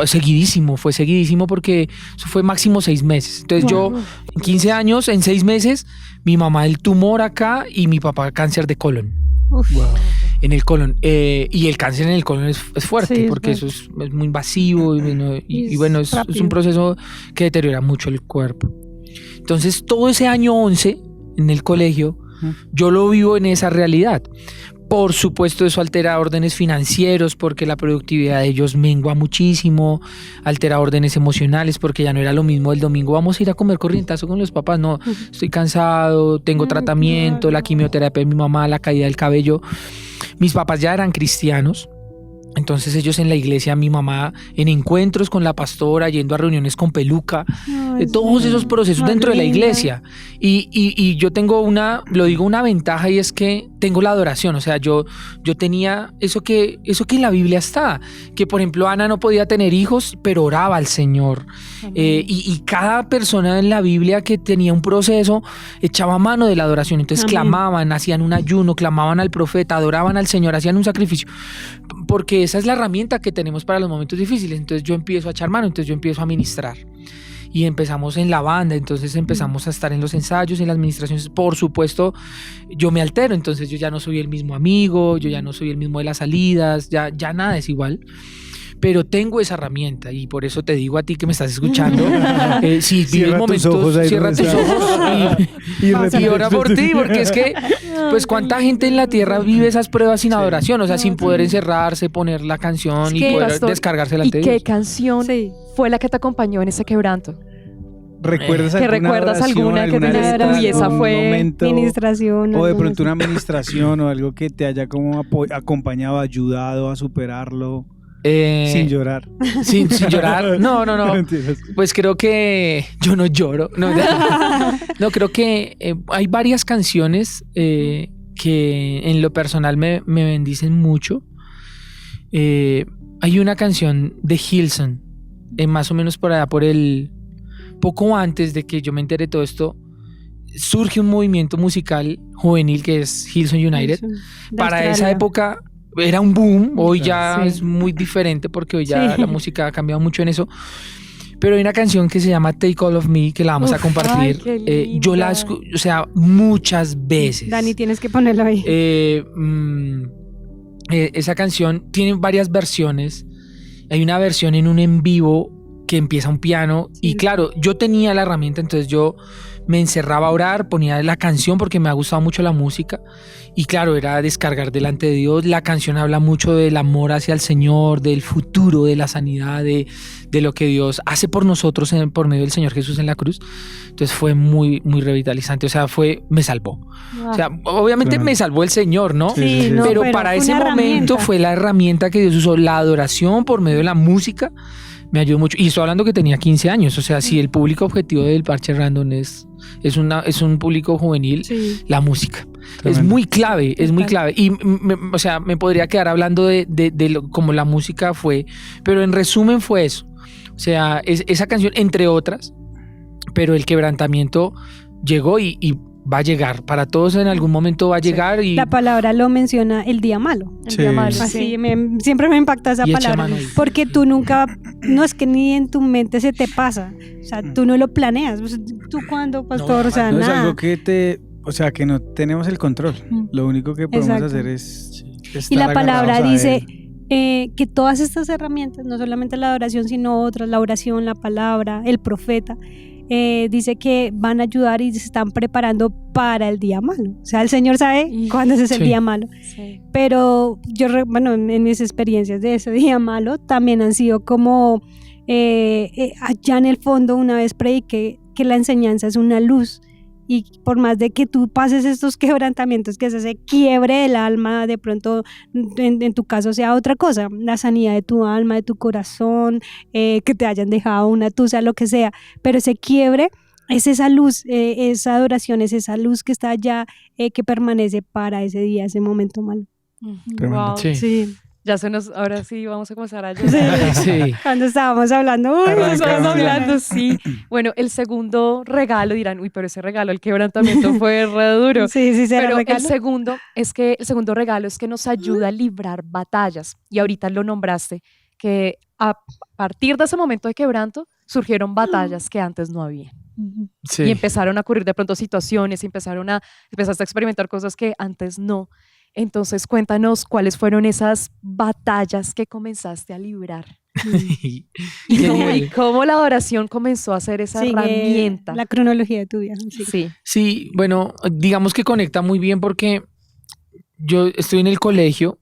fue seguidísimo porque eso fue máximo 6 meses. Entonces yo, en 15 años, en 6 meses, mi mamá el tumor acá y mi papá cáncer de colon. En el colon. Y el cáncer en el colon es fuerte, Sí, es porque fuerte. eso es muy invasivo y bueno, es un proceso que deteriora mucho el cuerpo. Entonces todo ese año 11 en el colegio, yo lo vivo en esa realidad. Por supuesto, eso altera órdenes financieros porque la productividad de ellos mengua muchísimo, altera órdenes emocionales porque ya no era lo mismo el domingo, vamos a ir a comer corrientazo con los papás, no, estoy cansado, tengo tratamiento, la quimioterapia de mi mamá, la caída del cabello. Mis papás ya eran cristianos. Entonces ellos en la iglesia, mi mamá en encuentros con la pastora, yendo a reuniones con peluca, todos esos procesos dentro de la iglesia. Y yo tengo una ventaja y es que tengo la adoración. O sea, yo tenía eso que en la Biblia está, que por ejemplo Ana no podía tener hijos, pero oraba al Señor. Y cada persona en la Biblia que tenía un proceso echaba mano de la adoración. Entonces clamaban, hacían un ayuno, clamaban al profeta, adoraban al Señor, hacían un sacrificio. Porque esa es la herramienta que tenemos para los momentos difíciles. Entonces yo empiezo a echar mano, entonces yo empiezo a ministrar. Y empezamos en la banda, entonces empezamos a estar en los ensayos, en las administraciones. Por supuesto, yo me altero, entonces yo ya no soy el mismo amigo, yo ya no soy el mismo de las salidas, ya nada es igual. Pero tengo esa herramienta y por eso te digo a ti que me estás escuchando, si vives momentos, cierra tus ojos y ora por ti, porque es que, pues cuánta gente en la tierra vive esas pruebas sin adoración, o sea, sin poder encerrarse, poner la canción y poder pastor, descargarse la ¿y de qué Dios. canción fue la que te acompañó en ese quebranto? ¿Recuerdas ¿Que alguna recuerdas oración, alguna que alguna tenés letra, tú y esa algún fue momento, Ministración. o de algo pronto así. una administración o algo que te haya como acompañado, ayudado a superarlo sin llorar? Sin llorar. No. Mentiras. Pues creo que yo no lloro. No, creo que hay varias canciones que en lo personal me bendicen mucho. Hay una canción de Hillsong, más o menos por allá, poco antes de que yo me enteré de todo esto, surge un movimiento musical juvenil que es Hillsong United. Para esa época era un boom, hoy ya es muy diferente porque hoy ya la música ha cambiado mucho en eso. Pero hay una canción que se llama Take All of Me que la vamos a compartir. Yo la escucho, o sea, muchas veces. Dani, tienes que ponerlo ahí. Esa canción tiene varias versiones. Hay una versión en un en vivo que empieza un piano y claro, yo tenía la herramienta, entonces yo me encerraba a orar, ponía la canción porque me ha gustado mucho la música y claro, era descargar delante de Dios. La canción habla mucho del amor hacia el Señor, del futuro, de la sanidad, de lo que Dios hace por nosotros por medio del Señor Jesús en la cruz. Entonces fue muy, muy revitalizante, o sea, me salvó. O sea, obviamente me salvó el Señor, ¿no? Sí, no, pero para ese momento fue la herramienta que Dios usó, la adoración por medio de la música. Me ayudó mucho. Y estoy hablando que tenía 15 años. O sea, si el público objetivo del Parche Random es un público juvenil, la música es muy clave, es muy clave. Y o sea, me podría quedar hablando de cómo la música fue, pero en resumen fue eso. O sea, esa canción, entre otras, pero el quebrantamiento llegó y va a llegar. Para todos en algún momento va a llegar. Y la palabra lo menciona el día malo. El día malo. Así siempre me impacta esa palabra. Porque tú nunca, no es que ni en tu mente se te pasa. O sea, tú no lo planeas. O sea, ¿tú cuándo, pastor? No, o sea, no nada. es algo que no tenemos el control. Lo único que podemos hacer es estar y la palabra agarrados a dice él. que todas estas herramientas, no solamente la adoración, sino otras, la oración, la palabra, el profeta, dice que van a ayudar y se están preparando para el día malo. O sea, el Señor sabe cuándo es el día malo. Sí. Pero yo, en mis experiencias de ese día malo, también han sido como, allá en el fondo una vez prediqué que la enseñanza es una luz. Y por más de que tú pases estos quebrantamientos, que es ese quiebre del alma, de pronto en tu caso sea otra cosa, la sanidad de tu alma, de tu corazón, que te hayan dejado una tusa, lo que sea, pero ese quiebre es esa luz, esa adoración, es esa luz que está allá, que permanece para ese día, ese momento malo. Wow. Sí. ahora sí vamos a comenzar a llorar. Sí. Cuando estábamos hablando, Estábamos hablando, sí. Bueno, el segundo regalo dirán, uy, pero ese regalo, el quebrantamiento fue re duro. Sí, será Pero regalo. el segundo regalo es que nos ayuda a librar batallas. Y ahorita lo nombraste, que a partir de ese momento de quebranto surgieron batallas que antes no había. Sí. Y empezaron a ocurrir de pronto situaciones, empezaste a experimentar cosas que antes no. Entonces cuéntanos cuáles fueron esas batallas que comenzaste a librar. Y cómo la oración comenzó a ser esa herramienta. La cronología de tu vida. Sí. Sí, bueno, digamos que conecta muy bien porque yo estoy en el colegio,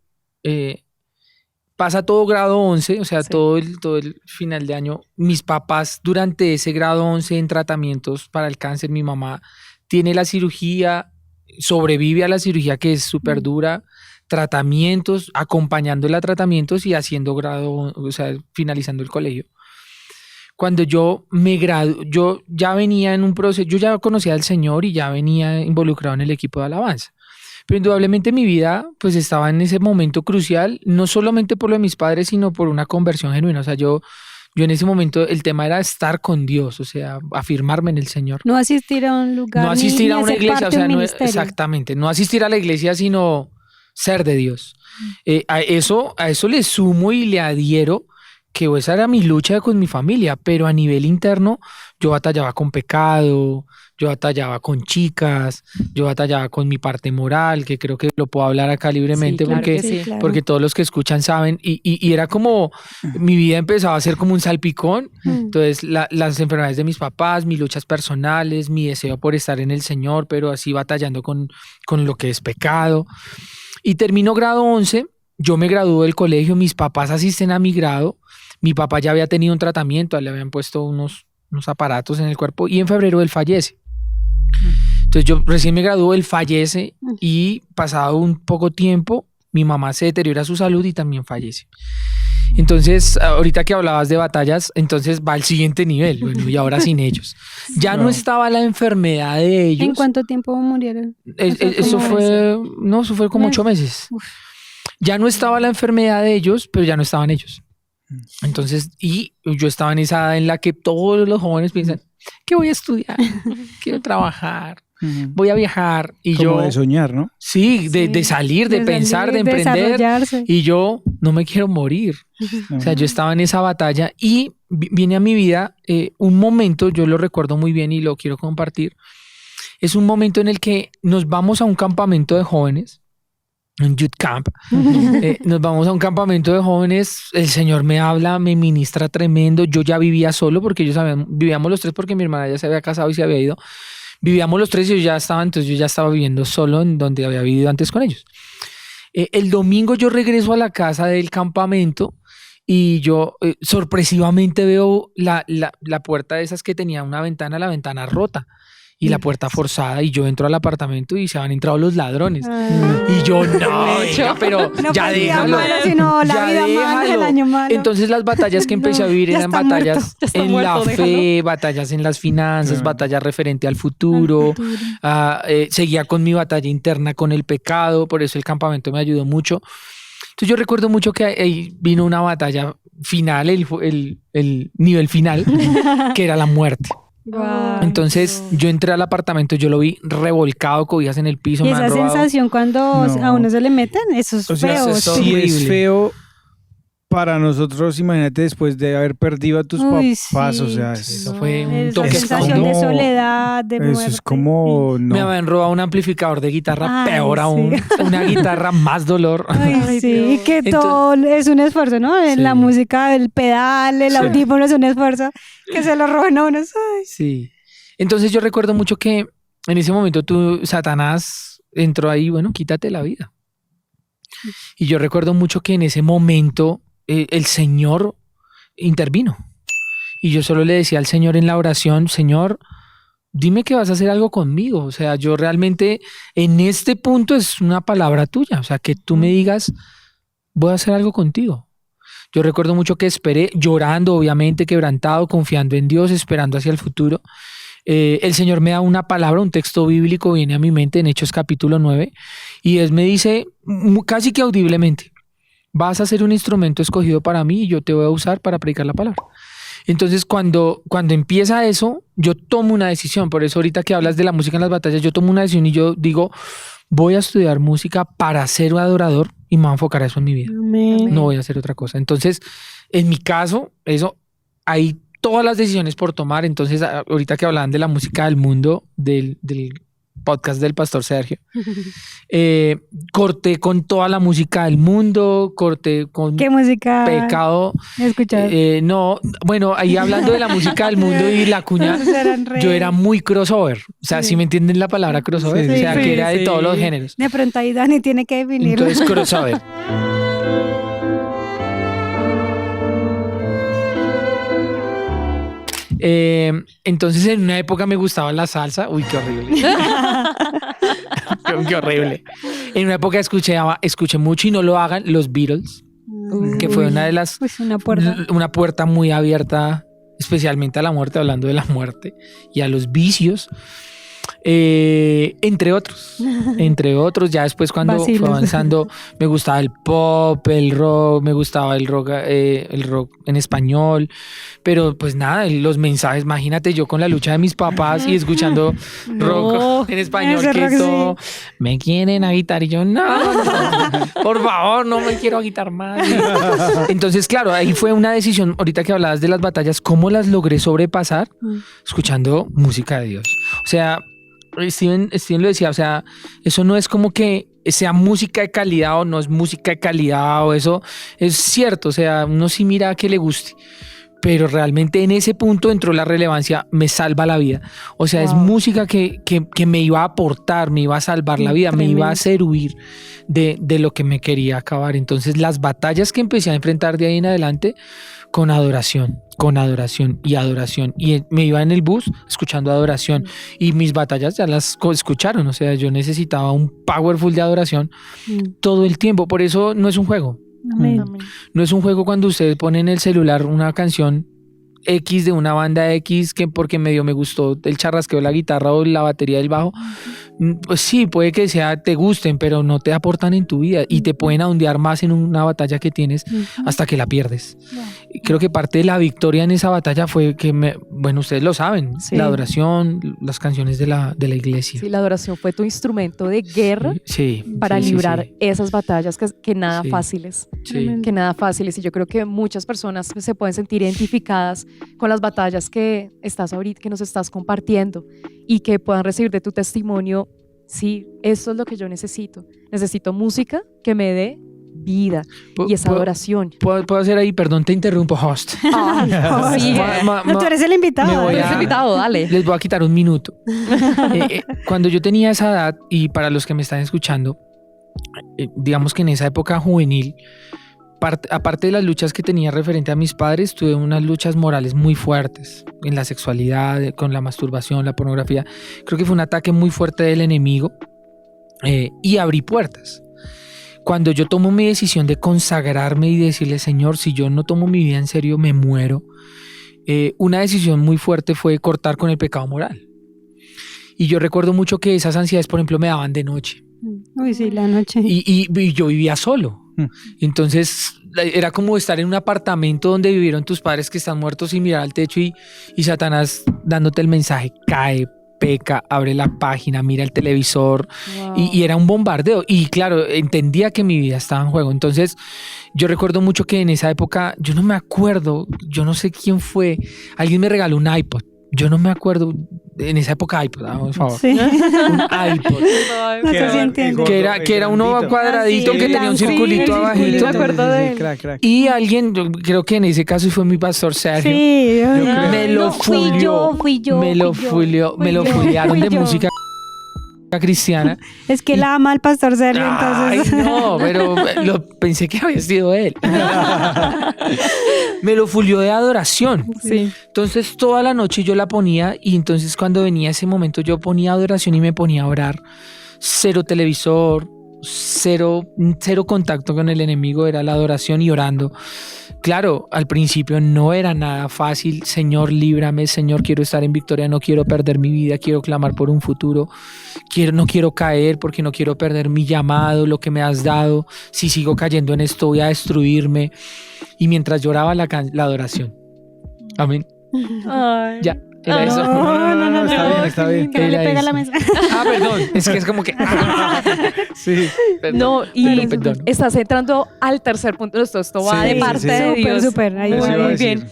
pasa todo grado 11, o sea, Sí. todo el final de año. Mis papás durante ese grado 11 en tratamientos para el cáncer, mi mamá tiene la cirugía, sobrevive a la cirugía que es súper dura, tratamientos, acompañándola a tratamientos y haciendo grado, o sea, finalizando el colegio. Cuando yo me gradué, yo ya venía en un proceso, yo ya conocía al Señor y ya venía involucrado en el equipo de alabanza. Pero indudablemente mi vida pues estaba en ese momento crucial, no solamente por lo de mis padres, sino por una conversión genuina. O sea, yo en ese momento el tema era estar con Dios, o sea, afirmarme en el Señor. No asistir a un lugar. No asistir a una hacer iglesia, parte o sea, de un no, ministerio. exactamente, no asistir a la iglesia, sino ser de Dios. A eso le sumo y le adhiero que esa era mi lucha con mi familia, pero a nivel interno yo batallaba con pecado, yo batallaba con chicas, yo batallaba con mi parte moral, que creo que lo puedo hablar acá libremente Sí, claro porque, que sí. claro. porque todos los que escuchan saben, y era como, mi vida empezaba a ser como un salpicón. Entonces las enfermedades de mis papás, mis luchas personales, mi deseo por estar en el Señor, pero así batallando con lo que es pecado. Y termino grado 11, yo me gradúo del colegio, mis papás asisten a mi grado, mi papá ya había tenido un tratamiento, le habían puesto unos aparatos en el cuerpo y en febrero él fallece. Entonces yo recién me graduó, él fallece y pasado un poco tiempo, mi mamá se deteriora su salud y también fallece. Entonces, ahorita que hablabas de batallas, entonces va al siguiente nivel, bueno, y ahora sin ellos. Ya no estaba la enfermedad de ellos. ¿En cuánto tiempo murieron? Eso fue como 8 meses. Ya no estaba la enfermedad de ellos, pero ya no estaban ellos. Entonces, y yo estaba en esa edad en la que todos los jóvenes piensan, ¿qué voy a estudiar? Quiero trabajar, voy a viajar. Y Como yo, de soñar, ¿no? sí, de salir, de pensar, de emprender. Desarrollarse. Y yo no me quiero morir. O sea, yo estaba en esa batalla y viene a mi vida un momento, yo lo recuerdo muy bien y lo quiero compartir. Es un momento en el que nos vamos a un campamento de jóvenes, un youth camp. Nos vamos a un campamento de jóvenes, el Señor me habla, me ministra tremendo. Yo ya vivía solo porque ellos vivíamos los tres porque mi hermana ya se había casado y se había ido. Vivíamos los tres y entonces yo ya estaba viviendo solo en donde había vivido antes con ellos. El domingo yo regreso a la casa del campamento y yo sorpresivamente veo la puerta de esas que tenía una ventana, la ventana rota y la puerta forzada, y yo entro al apartamento y se han entrado los ladrones. Y yo, no, venga, pero No ya fue el día déjalo. malo, sino la ya vida mala, el déjalo. año malo. Entonces las batallas que empecé a vivir ya eran está batallas muerto, ya está en muerto, la fe, déjalo. batallas en las finanzas, batallas referente al futuro. Seguía con mi batalla interna con el pecado, por eso el campamento me ayudó mucho. Entonces yo recuerdo mucho que ahí vino una batalla final, el nivel final, que era la muerte. Wow. Entonces yo entré al apartamento, yo lo vi revolcado, cobijas en el piso, Y me han esa robado. sensación cuando No. a uno se le meten, eso es O sea, feo. eso es sí horrible. es feo para nosotros, imagínate, después de haber perdido a tus Uy, papás, sí. o sea, Eso fue un Esa toque sensación de como- soledad, de muerte. eso es como, Me no. habían robado un amplificador de guitarra, Ay, peor sí. aún, una guitarra más dolor. Ay, Ay, sí, Dios. que todo es un esfuerzo, ¿no? En Sí. la música, el pedal, el Sí. audífono es un esfuerzo. Que se lo roben a uno. Ay. Sí. Entonces yo recuerdo mucho que en ese momento Satanás entró ahí, bueno, quítate la vida. Y yo recuerdo mucho que en ese momento el Señor intervino. Y yo solo le decía al Señor en la oración, Señor, dime que vas a hacer algo conmigo. O sea, yo realmente en este punto es una palabra tuya. O sea, que tú me digas, voy a hacer algo contigo. Yo recuerdo mucho que esperé, llorando, obviamente, quebrantado, confiando en Dios, esperando hacia el futuro. El Señor me da una palabra, un texto bíblico viene a mi mente en Hechos capítulo 9, y me dice casi que audiblemente, vas a ser un instrumento escogido para mí y yo te voy a usar para predicar la palabra. Entonces, cuando empieza eso, yo tomo una decisión. Por eso ahorita que hablas de la música en las batallas, yo tomo una decisión y yo digo, voy a estudiar música para ser un adorador y me voy a enfocar a eso en mi vida. Amén. No voy a hacer otra cosa. Entonces, en mi caso, eso, hay todas las decisiones por tomar. Entonces, ahorita que hablaban de la música del mundo, del podcast del Pastor Sergio, corté con toda la música del mundo, corté con ¿Qué música pecado. escuchas? No, bueno, ahí hablando de la música del mundo y la cuña, yo era muy crossover. O sea, ¿sí me entienden la palabra crossover? Sí, O sea, sí, que era de sí. todos los géneros. De pronto ahí Dani tiene que definirlo. Entonces, crossover. Entonces en una época me gustaba la salsa. Uy, qué horrible. Qué horrible. En una época escuché mucho, y no lo hagan, los Beatles, que fue una de las Pues una puerta. muy abierta, especialmente a la muerte, hablando de la muerte y a los vicios. Entre otros, ya después cuando Vacilos. fue avanzando me gustaba el pop, el rock, me gustaba el rock en español, pero pues nada, los mensajes, imagínate yo con la lucha de mis papás y escuchando rock en español, ese que rock esto me quieren agitar y yo no, por favor, no me quiero agitar más. Entonces claro, ahí fue una decisión. Ahorita que hablabas de las batallas, ¿cómo las logré sobrepasar? Escuchando música de Dios. O sea, Steven lo decía, o sea, eso no es como que sea música de calidad o no es música de calidad, o eso es cierto, o sea, uno sí mira a que le guste, pero realmente en ese punto entró la relevancia, me salva la vida. O sea, es música que me iba a aportar, me iba a salvar la vida, me iba a hacer huir de lo que me quería acabar. Entonces las batallas que empecé a enfrentar de ahí en adelante, con adoración y adoración. Y me iba en el bus escuchando adoración. Y mis batallas ya las escucharon. O sea, yo necesitaba un powerful de adoración todo el tiempo. Por eso no es un juego. Amén. No es un juego cuando ustedes ponen en el celular una canción X de una banda X que porque medio me gustó el charrasqueo de la guitarra o la batería del bajo. Pues sí, puede que te gusten, pero no te aportan en tu vida y te pueden ahondear más en una batalla que tienes hasta que la pierdes. Creo que parte de la victoria en esa batalla fue que, bueno, ustedes lo saben, Sí. la adoración, las canciones de la iglesia. Sí, la adoración fue tu instrumento de guerra Sí, para sí, librar sí, esas batallas que nada Sí. fáciles. sí. Que nada fáciles, y yo creo que muchas personas se pueden sentir identificadas con las batallas que estás ahorita, que nos estás compartiendo, y que puedan recibir de tu testimonio, sí, esto es lo que yo necesito música que me dé vida y esa adoración. ¿Puedo hacer ahí? Perdón, te interrumpo, host. Ay, sí, No, tú eres el invitado. me voy eres a- invitado, dale. Les voy a quitar un minuto. Cuando yo tenía esa edad, y para los que me están escuchando, digamos que en esa época juvenil, aparte de las luchas que tenía referente a mis padres, tuve unas luchas morales muy fuertes en la sexualidad, con la masturbación, la pornografía. Creo que fue un ataque muy fuerte del enemigo, y abrí puertas. Cuando yo tomo mi decisión de consagrarme y decirle, Señor, si yo no tomo mi vida en serio, me muero, una decisión muy fuerte fue cortar con el pecado moral. Y yo recuerdo mucho que esas ansiedades, por ejemplo, me daban de noche. Uy, sí, la noche. Y yo vivía solo. Entonces era como estar en un apartamento donde vivieron tus padres que están muertos y mirar al techo y Satanás dándote el mensaje, cae, peca, abre la página, mira el televisor. Y era un bombardeo. Y claro, entendía que mi vida estaba en juego. Entonces yo recuerdo mucho que en esa época, yo no me acuerdo, yo no sé quién fue, alguien me regaló un iPod. Yo no me acuerdo, en esa época iPod, por favor. Sí. Un iPod. No sé si entiende. Que era uno cuadradito Ah, sí, que tenía un blanco. circulito Sí, abajito. me acuerdo de él. Crack. Y alguien, yo creo que en ese caso fue mi pastor Sergio, Sí, creo. me lo fulió, me lo fulearon de música cristiana. Es que él ama al pastor Sergio, Ay, entonces. no, pero pensé que había sido él. Me lo fulió de adoración. Sí. Entonces toda la noche yo la ponía, y entonces cuando venía ese momento yo ponía adoración y me ponía a orar. Cero televisor, cero contacto con el enemigo, era la adoración y orando. Claro, al principio no era nada fácil. Señor, líbrame. Señor, quiero estar en victoria, no quiero perder mi vida, quiero clamar por un futuro. No quiero caer porque no quiero perder mi llamado, lo que me has dado. Si sigo cayendo en esto, voy a destruirme. Y mientras lloraba la adoración. Amén. Ay. Ya. Era eso. No, está bien. Que no le Era pega a la eso. mesa. Perdón. Es que es como que. Sí. Perdón. No, y Perdón. estás entrando al tercer punto. Esto va Sí, de sí, parte sí. de Dios. Súper, ahí Eso va. iba a Muy decir. bien.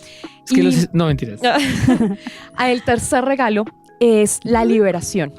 Es que Y- no, mentiras. El tercer regalo es la liberación.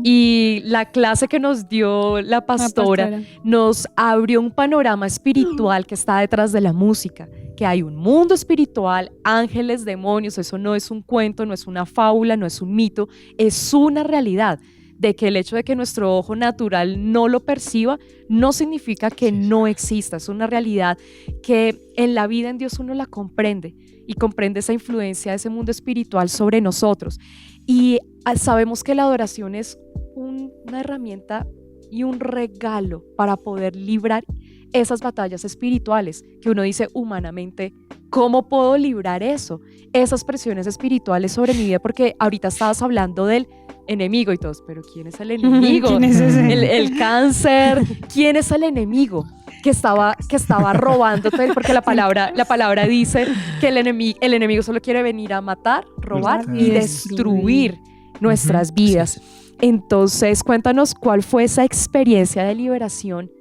Y la clase que nos dio la pastora nos abrió un panorama espiritual que está detrás de la música, que hay un mundo espiritual, ángeles, demonios, eso no es un cuento, no es una fábula, no es un mito, es una realidad. De que el hecho de que nuestro ojo natural no lo perciba no significa que no exista, es una realidad que en la vida en Dios uno la comprende y comprende esa influencia de ese mundo espiritual sobre nosotros. Y sabemos que la adoración es una herramienta y un regalo para poder librar esas batallas espirituales que uno dice humanamente, ¿cómo puedo librar eso? Esas presiones espirituales sobre mi vida, porque ahorita estabas hablando del enemigo y todos, pero ¿quién es el enemigo? ¿Quién es ese? El cáncer, ¿quién es el enemigo? Que estaba robándote, porque la palabra dice que el enemigo solo quiere venir a matar, robar y destruir nuestras vidas. Entonces, cuéntanos cuál fue esa experiencia de liberación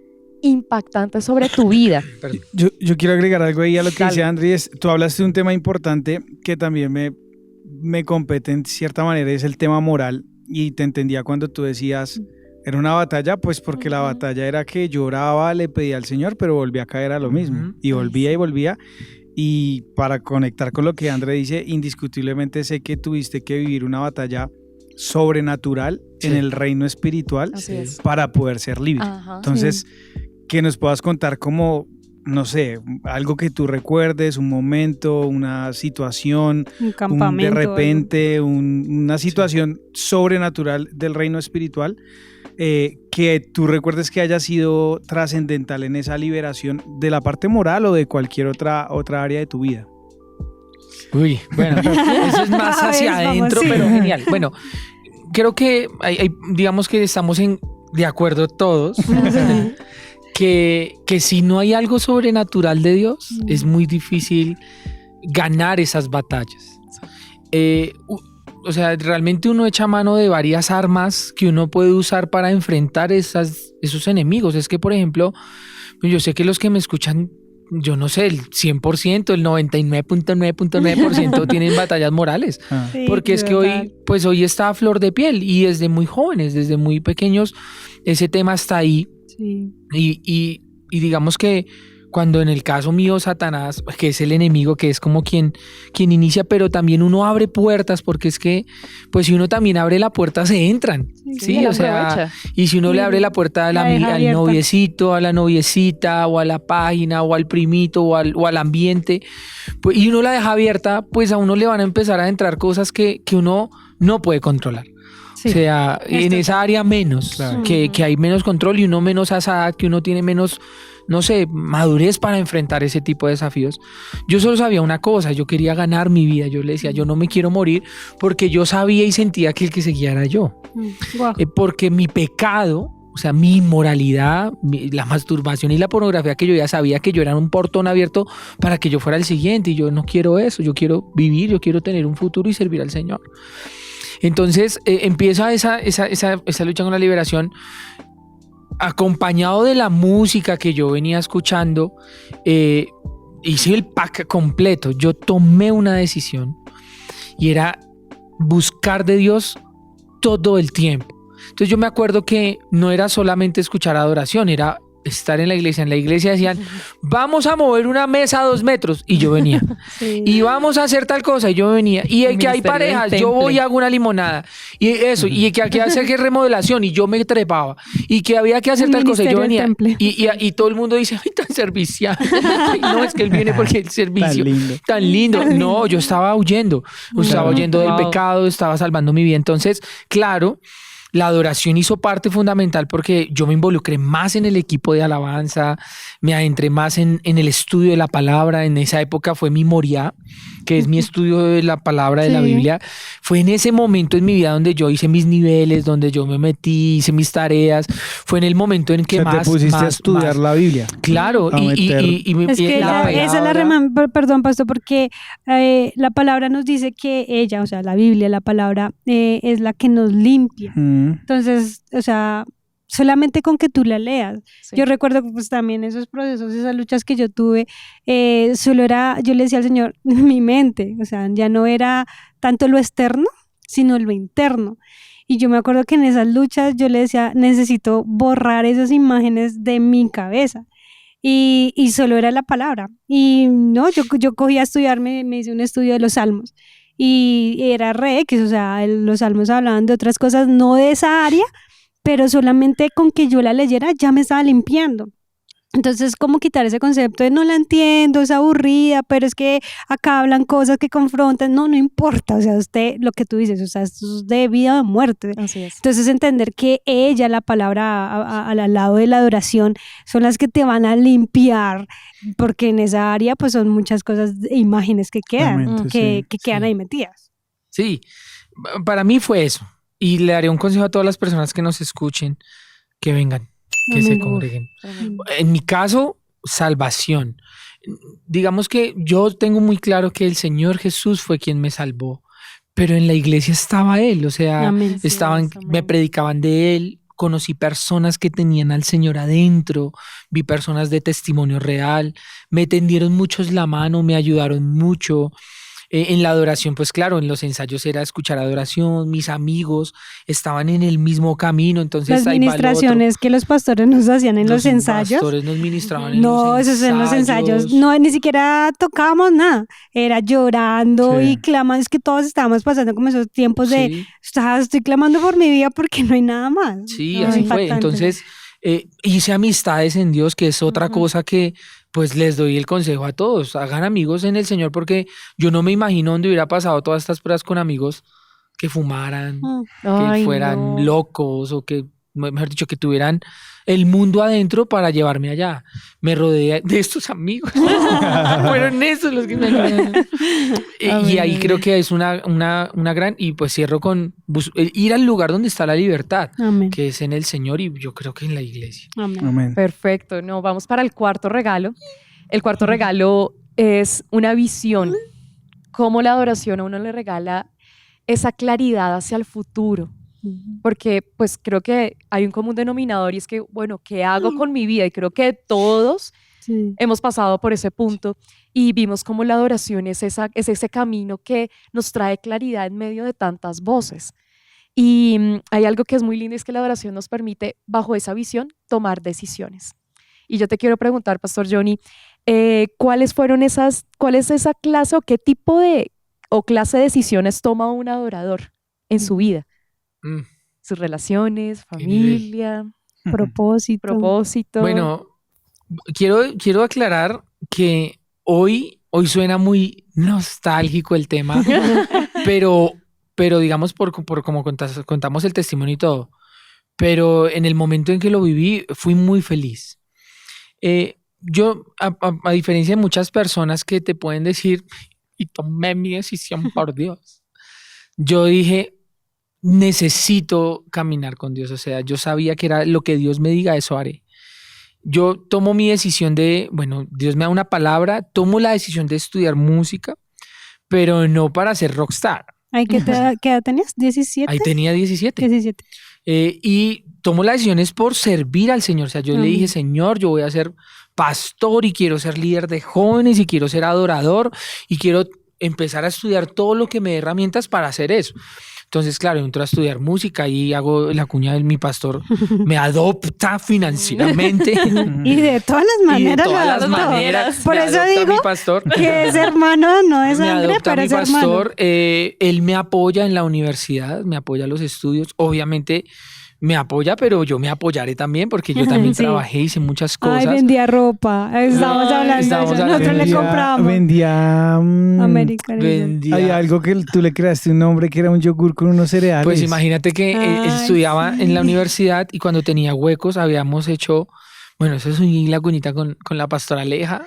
impactante sobre tu vida. Yo quiero agregar algo ahí a lo que Dale. dice Andrés. Tú hablaste de un tema importante que también me compete en cierta manera, es el tema moral. Y te entendía cuando tú decías, era una batalla, pues porque la batalla era que lloraba, le pedía al Señor, pero volvía a caer a lo mismo. Y volvía y volvía. Y para conectar con lo que Andrés dice, indiscutiblemente sé que tuviste que vivir una batalla sobrenatural en el reino espiritual Así es. para poder ser libre. Ajá. Entonces, que nos puedas contar como, no sé, algo que tú recuerdes, un momento, una situación, Un campamento. de repente, una situación sobrenatural del reino espiritual, que tú recuerdes que haya sido trascendental en esa liberación de la parte moral o de cualquier otra área de tu vida. Uy, bueno, eso es más hacia Vamos, adentro, sí. pero genial. Bueno, creo que digamos que estamos de acuerdo todos que si no hay algo sobrenatural de Dios, es muy difícil ganar esas batallas. O sea, realmente uno echa mano de varias armas que uno puede usar para enfrentar esos enemigos. Es que, por ejemplo, yo sé que los que me escuchan, yo no sé, el 100%, el 99.9% tienen batallas morales. Sí, Porque es que hoy está a flor de piel y desde muy jóvenes, desde muy pequeños, ese tema está ahí. Sí. Y digamos que cuando en el caso mío Satanás, que es el enemigo, que es como quien inicia, pero también uno abre puertas, porque es que pues si uno también abre la puerta se entran, ¿sí? él O sea, aprovecha. y si uno le abre la puerta La deja al abierta. noviecito, a la noviecita, o a la página, o al primito, o al ambiente, pues, y uno la deja abierta, pues a uno le van a empezar a entrar cosas que uno no puede controlar. Sí. O sea, en esa área menos, Claro. que hay menos control y uno menos asada, que uno tiene menos, no sé, madurez para enfrentar ese tipo de desafíos. Yo solo sabía una cosa, yo quería ganar mi vida. Yo le decía, yo no me quiero morir, porque yo sabía y sentía que el que seguía era yo. Guau. Porque mi pecado, o sea, mi inmoralidad, la masturbación y la pornografía, que yo ya sabía que yo era un portón abierto para que yo fuera el siguiente, y yo no quiero eso, yo quiero vivir, yo quiero tener un futuro y servir al Señor. Entonces empieza esa lucha con la liberación, acompañado de la música que yo venía escuchando. Hice el pack completo. Yo tomé una decisión y era buscar de Dios todo el tiempo. Entonces yo me acuerdo que no era solamente escuchar adoración, era estar en la iglesia. En la iglesia decían, vamos a mover una mesa a 2 metros, y yo venía. Sí. Y vamos a hacer tal cosa, y yo venía. Y El que hay ministerio parejas, del yo voy y temple. hago una limonada. Y eso, y que aquí hacer que remodelación, y yo me trepaba. Y que había que hacer El tal cosa, y yo ministerio del venía. temple. Y todo el mundo dice, ay, tan servicial. No, es que él viene porque el servicio. Tan lindo. No, yo estaba huyendo. Estaba huyendo del Wow. pecado, estaba salvando mi vida. Entonces, claro, la adoración hizo parte fundamental porque yo me involucré más en el equipo de alabanza, me adentré más en el estudio de la palabra. En esa época fue mi Moriah, que es mi estudio de la palabra de la Biblia. Fue en ese momento en mi vida donde yo hice mis niveles, donde yo me metí, hice mis tareas. Fue en el momento en que te pusiste a estudiar la Biblia. Claro, es que esa es perdón, pastor, porque la palabra nos dice que ella, o sea, la Biblia, la palabra, es la que nos limpia. Entonces, o sea, solamente con que tú la leas. Yo recuerdo pues también esos procesos, esas luchas que yo tuve, solo era, yo le decía al Señor, mi mente, o sea, ya no era tanto lo externo, sino lo interno. Y yo me acuerdo que en esas luchas yo le decía, necesito borrar esas imágenes de mi cabeza. Y solo era la palabra. Y no, yo cogí a estudiarme, me hice un estudio de los salmos. Y era re X, o sea, los salmos hablaban de otras cosas, no de esa área, pero solamente con que yo la leyera ya me estaba limpiando. Entonces, ¿cómo quitar ese concepto de no la entiendo, es aburrida, pero es que acá hablan cosas que confrontan? No importa, o sea, usted, lo que tú dices, o sea, esto es de vida o de muerte. Así es. Entonces, entender que ella, la palabra al lado de la adoración, son las que te van a limpiar, porque en esa área, pues son muchas cosas, imágenes que quedan, que quedan ahí metidas. Sí, para mí fue eso. Y le daré un consejo a todas las personas que nos escuchen, que vengan, que se congreguen. En mi caso, salvación. Digamos que yo tengo muy claro que el Señor Jesús fue quien me salvó, pero en la iglesia estaba Él, o sea, me predicaban de Él, conocí personas que tenían al Señor adentro, vi personas de testimonio real, me tendieron muchos la mano, me ayudaron mucho. En la adoración, pues claro, en los ensayos era escuchar adoración, mis amigos estaban en el mismo camino, entonces las ministraciones que los pastores nos hacían en los ensayos. Los pastores nos ministraban en los ensayos. No, esos en los ensayos, no, ni siquiera tocábamos nada, era llorando y clamando, es que todos estábamos pasando como esos tiempos de, estoy clamando por mi vida porque no hay nada más. Sí, así fue, entonces hice amistades en Dios, que es otra cosa que pues les doy el consejo a todos, hagan amigos en el Señor, porque yo no me imagino dónde hubiera pasado todas estas pruebas con amigos que fumaran, que fueran locos o que, mejor dicho, que tuvieran el mundo adentro para llevarme allá. Me rodeé de estos amigos. Fueron esos los que me ayudaron. Y ahí creo que es una gran, y pues cierro con ir al lugar donde está la libertad, que es en el Señor y yo creo que en la iglesia. Amén. Perfecto. No, vamos para el cuarto regalo. El cuarto regalo es una visión. Cómo la adoración a uno le regala esa claridad hacia el futuro. Porque pues creo que hay un común denominador y es que, bueno, ¿qué hago con mi vida? Y creo que todos hemos pasado por ese punto y vimos cómo la adoración es ese camino que nos trae claridad en medio de tantas voces. Y hay algo que es muy lindo, es que la adoración nos permite, bajo esa visión, tomar decisiones. Y yo te quiero preguntar, Pastor Johnny, ¿cuál es esa clase o qué tipo de clase de decisiones toma un adorador en su vida? Sus relaciones, familia, propósito. Bueno, quiero aclarar que hoy suena muy nostálgico el tema, pero digamos por como contamos el testimonio y todo, pero en el momento en que lo viví fui muy feliz. Yo, a diferencia de muchas personas que te pueden decir, y tomé mi decisión por Dios, yo dije, necesito caminar con Dios, o sea, yo sabía que era lo que Dios me diga, eso haré. Yo tomo mi decisión de, bueno, Dios me da una palabra, tomo la decisión de estudiar música, pero no para ser rockstar. ¿Qué edad tenías? ¿17? Ahí tenía 17. Y tomo las decisiones por servir al Señor, o sea, yo le dije, Señor, yo voy a ser pastor y quiero ser líder de jóvenes y quiero ser adorador y quiero empezar a estudiar todo lo que me dé herramientas para hacer eso. Entonces, claro, entro a estudiar música y hago la cuña de mi pastor, me adopta financieramente. Y de todas las maneras. Y de todas las maneras. Por eso digo mi pastor. que es hermano, no es sangre, pero es hermano. Él me apoya en la universidad, me apoya en los estudios. Obviamente me apoya, pero yo me apoyaré también porque yo también Sí. trabajé, hice muchas cosas. Ay, vendía ropa. Estábamos hablando de estábamos eso. hablando Nosotros de le eso. compramos. Vendía American Eagle. Vendía- hay algo que tú le creaste un nombre que era un yogur con unos cereales. Pues imagínate que Ay, estudiaba sí. en la universidad y cuando tenía huecos habíamos hecho, bueno, eso es una lagunita con la pastora Aleja,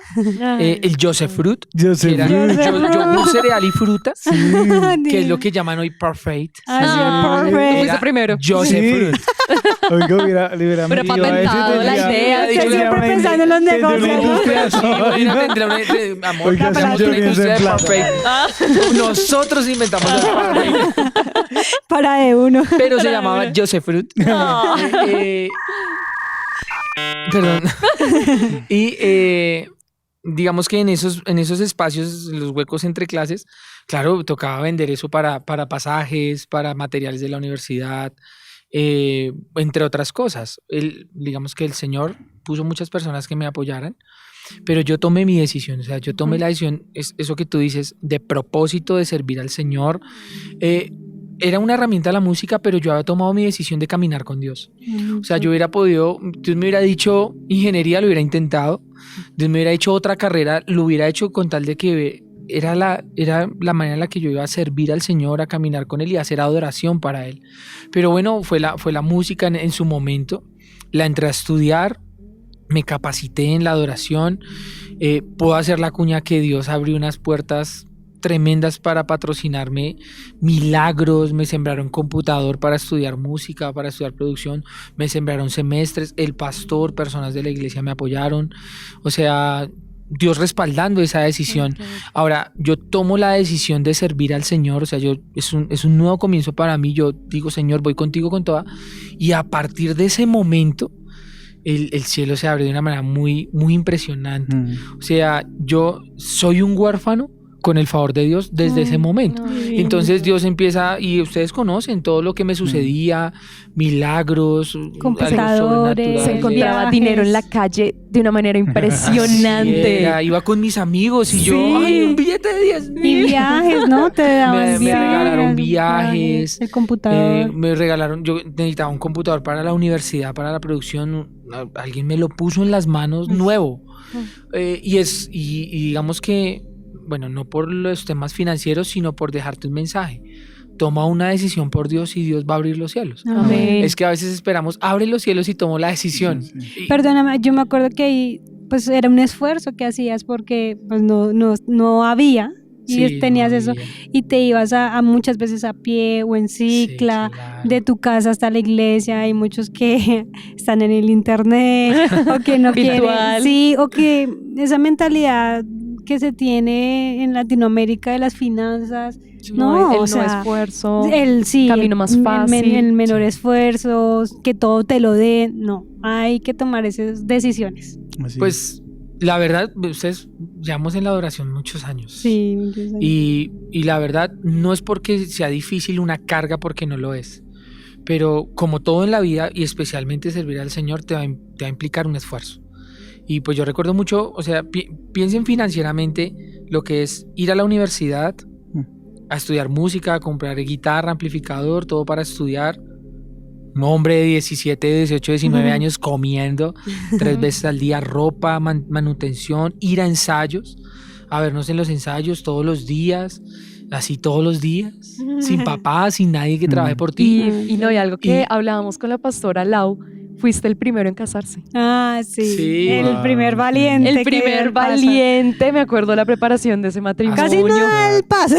el Joseph Fruit, Joseph que era Fruit. yogur, cereal y fruta, que es lo Dios. que llaman hoy Perfect. Ah, sí, perfecto. Fuiste primero. Joseph Sí. Fruit. Oiga, le hubiera Pero metido a ese, patentado la tendría- idea. Dicho, Usted siempre ya, pensando en los tendría una negocios. industria Sí, sola. imagínate, amor, Oiga, hacemos sí, una sí, industria de sí, plata. Perfect. Nosotros inventamos el Perfect. Para de uno. Pero se llamaba Joseph Fruit. Perdón. Y digamos que en esos espacios, los huecos entre clases, claro, tocaba vender eso para pasajes, para materiales de la universidad, entre otras cosas. Digamos que el Señor puso muchas personas que me apoyaran, pero yo tomé mi decisión, o sea, yo tomé la decisión, eso que tú dices, de propósito de servir al Señor. Era una herramienta la música, pero yo había tomado mi decisión de caminar con Dios. O sea, yo hubiera podido, Dios me hubiera dicho ingeniería, lo hubiera intentado. Dios me hubiera hecho otra carrera, lo hubiera hecho con tal de que era la manera en la que yo iba a servir al Señor, a caminar con Él y a hacer adoración para Él. Pero bueno, fue la música en su momento. La entré a estudiar, me capacité en la adoración. Puedo hacer la cuña que Dios abrió unas puertas tremendas para patrocinarme, milagros, me sembraron computador para estudiar música, para estudiar producción, me sembraron semestres, el pastor, personas de la iglesia me apoyaron, o sea, Dios respaldando esa decisión. Ahora, yo tomo la decisión de servir al Señor, o sea, es un nuevo comienzo para mí, yo digo, Señor, voy contigo con toda, y a partir de ese momento, el cielo se abre de una manera muy, muy impresionante. O sea, yo soy un huérfano con el favor de Dios desde ese momento. Entonces Dios empieza, y ustedes conocen todo lo que me sucedía, milagros, Computadores, Se encontraba viajes. dinero en la calle de una manera impresionante. Iba con mis amigos y yo, Sí. ay, un billete de 10 Y mil. viajes, ¿no? Te daban Me regalaron viajes, el computador. me regalaron, yo necesitaba un computador para la universidad, para la producción, alguien me lo puso en las manos nuevo. Y digamos que, bueno, no por los temas financieros, sino por dejarte un mensaje. Toma una decisión por Dios y Dios va a abrir los cielos. Amén. Es que a veces esperamos, abre los cielos y tomo la decisión. Y- Perdóname, yo me acuerdo que ahí, pues era un esfuerzo que hacías porque pues no había y Sí, tenías no eso había. y te ibas a muchas veces a pie o en cicla, Sí, claro. de tu casa hasta la iglesia. Hay muchos que están en el internet o que no quieren, Virtual. sí, o que esa mentalidad que se tiene en Latinoamérica de las finanzas, no, el o sea, esfuerzo. el sí, camino más fácil. el menor esfuerzo, que todo te lo den, no, hay que tomar esas decisiones. Así. Pues la verdad, ustedes llevamos en la adoración muchos años. Sí, muchos años. Y la verdad, no es porque sea difícil una carga, porque no lo es. Pero como todo en la vida, y especialmente servir al Señor, te va a implicar un esfuerzo. Y pues yo recuerdo mucho, o sea, piensen financieramente lo que es ir a la universidad, a estudiar música, a comprar guitarra, amplificador, todo para estudiar. Un hombre de 17, 18, 19 años comiendo 3 veces al día, ropa, manutención, ir a ensayos, a vernos en los ensayos todos los días, así todos los días, sin papá, sin nadie que trabaje por ti. Y no, y algo que Y- hablábamos con la pastora Lau, fuiste el primero en casarse. Ah, sí, Sí. el Wow. primer valiente. El que primer pasa. valiente, me acuerdo la preparación de ese matrimonio. Casi no da el paso,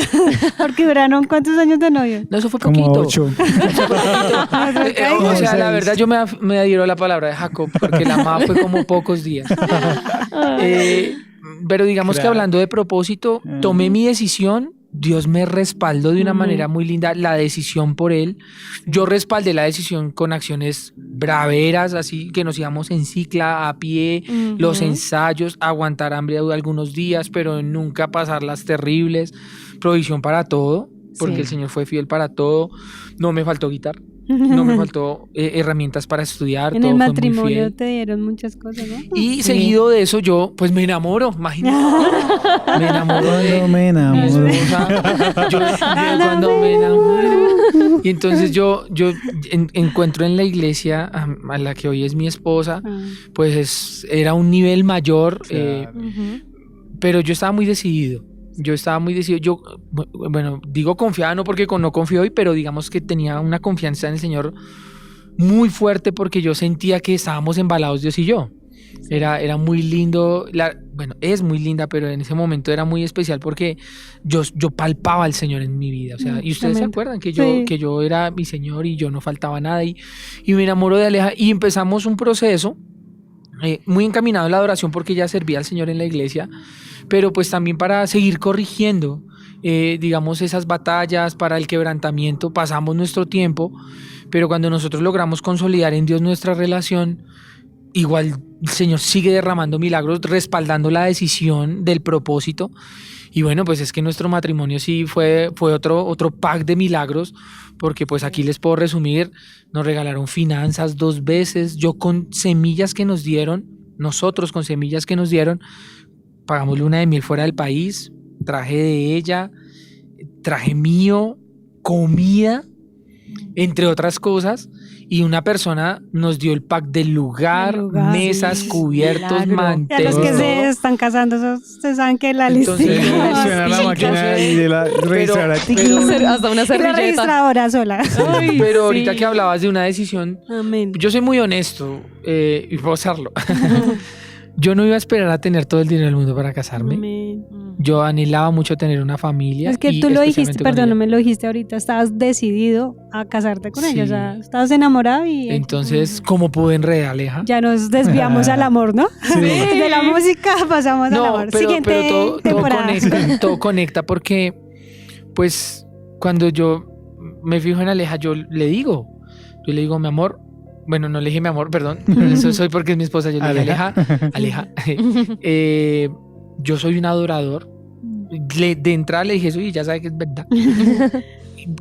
porque duraron ¿cuántos años de novio? No, eso fue como poquito. 8. O sea, la 6. verdad yo me adhiero a la palabra de Jacob, porque la amaba fue como pocos días. Pero digamos que Claro. hablando de propósito, tomé mi decisión, Dios me respaldó de una manera muy linda la decisión por Él. Yo respaldé la decisión con acciones braveras, así que nos íbamos en cicla, a pie, los ensayos, aguantar hambre algunos días, pero nunca pasarlas terribles, provisión para todo, porque Sí. el Señor fue fiel para todo, no me faltó guitarra. no me faltó herramientas para estudiar. En todo el fue muy matrimonio fiel. te dieron muchas cosas, ¿no? Y seguido de eso yo pues me enamoro, imagínate. Me enamoro de Cuando me mi enamoro. esposa. Cuando me enamoro. Y entonces yo encuentro en la iglesia a la que hoy es mi esposa, pues era un nivel mayor, pero yo estaba muy decidido. Yo, bueno, digo confiado no porque no confío hoy, pero digamos que tenía una confianza en el Señor muy fuerte porque yo sentía que estábamos embalados Dios y yo. Era muy lindo, bueno, es muy linda, pero en ese momento era muy especial porque yo palpaba al Señor en mi vida. O sea, y ustedes se acuerdan que yo era mi Señor y yo no faltaba nada y me enamoro de Aleja y empezamos un proceso muy encaminado en la adoración porque ella servía al Señor en la iglesia, pero pues también para seguir corrigiendo, digamos, esas batallas, para el quebrantamiento. Pasamos nuestro tiempo, pero cuando nosotros logramos consolidar en Dios nuestra relación, igual el Señor sigue derramando milagros, respaldando la decisión del propósito. Y bueno, pues es que nuestro matrimonio sí fue otro pack de milagros, porque pues aquí les puedo resumir, nos regalaron finanzas 2 veces, nosotros con semillas que nos dieron, pagamos luna de miel fuera del país, traje de ella, traje mío, comida, entre otras cosas, y una persona nos dio el pack del lugar, mesas, cubiertos, manteles. Ya los que se están casando, ustedes saben que la lista. Funciona la máquina y de la registradora. Hasta una La servilleta. registradora sola. Ay, Pero sí. ahorita que hablabas de una decisión, Amén. yo soy muy honesto y puedo serlo. Yo no iba a esperar a tener todo el dinero del mundo para casarme. Amén. Yo anhelaba mucho tener una familia. Es que y tú lo dijiste, especialmente con perdón, no ella. me lo dijiste ahorita, estabas decidido a casarte con Sí. ella, o sea, estabas enamorado y Entonces, ¿cómo pude enredar, Aleja? ya nos desviamos al amor, ¿no? De la música pasamos al amor. Siguiente todo temporada. todo conecta porque, pues, cuando yo me fijo en Aleja, yo le digo, mi amor, bueno, no le dije mi amor, perdón, eso soy porque es mi esposa, yo le dije, Aleja, yo soy un adorador. De entrada le dije eso y ya sabe que es verdad.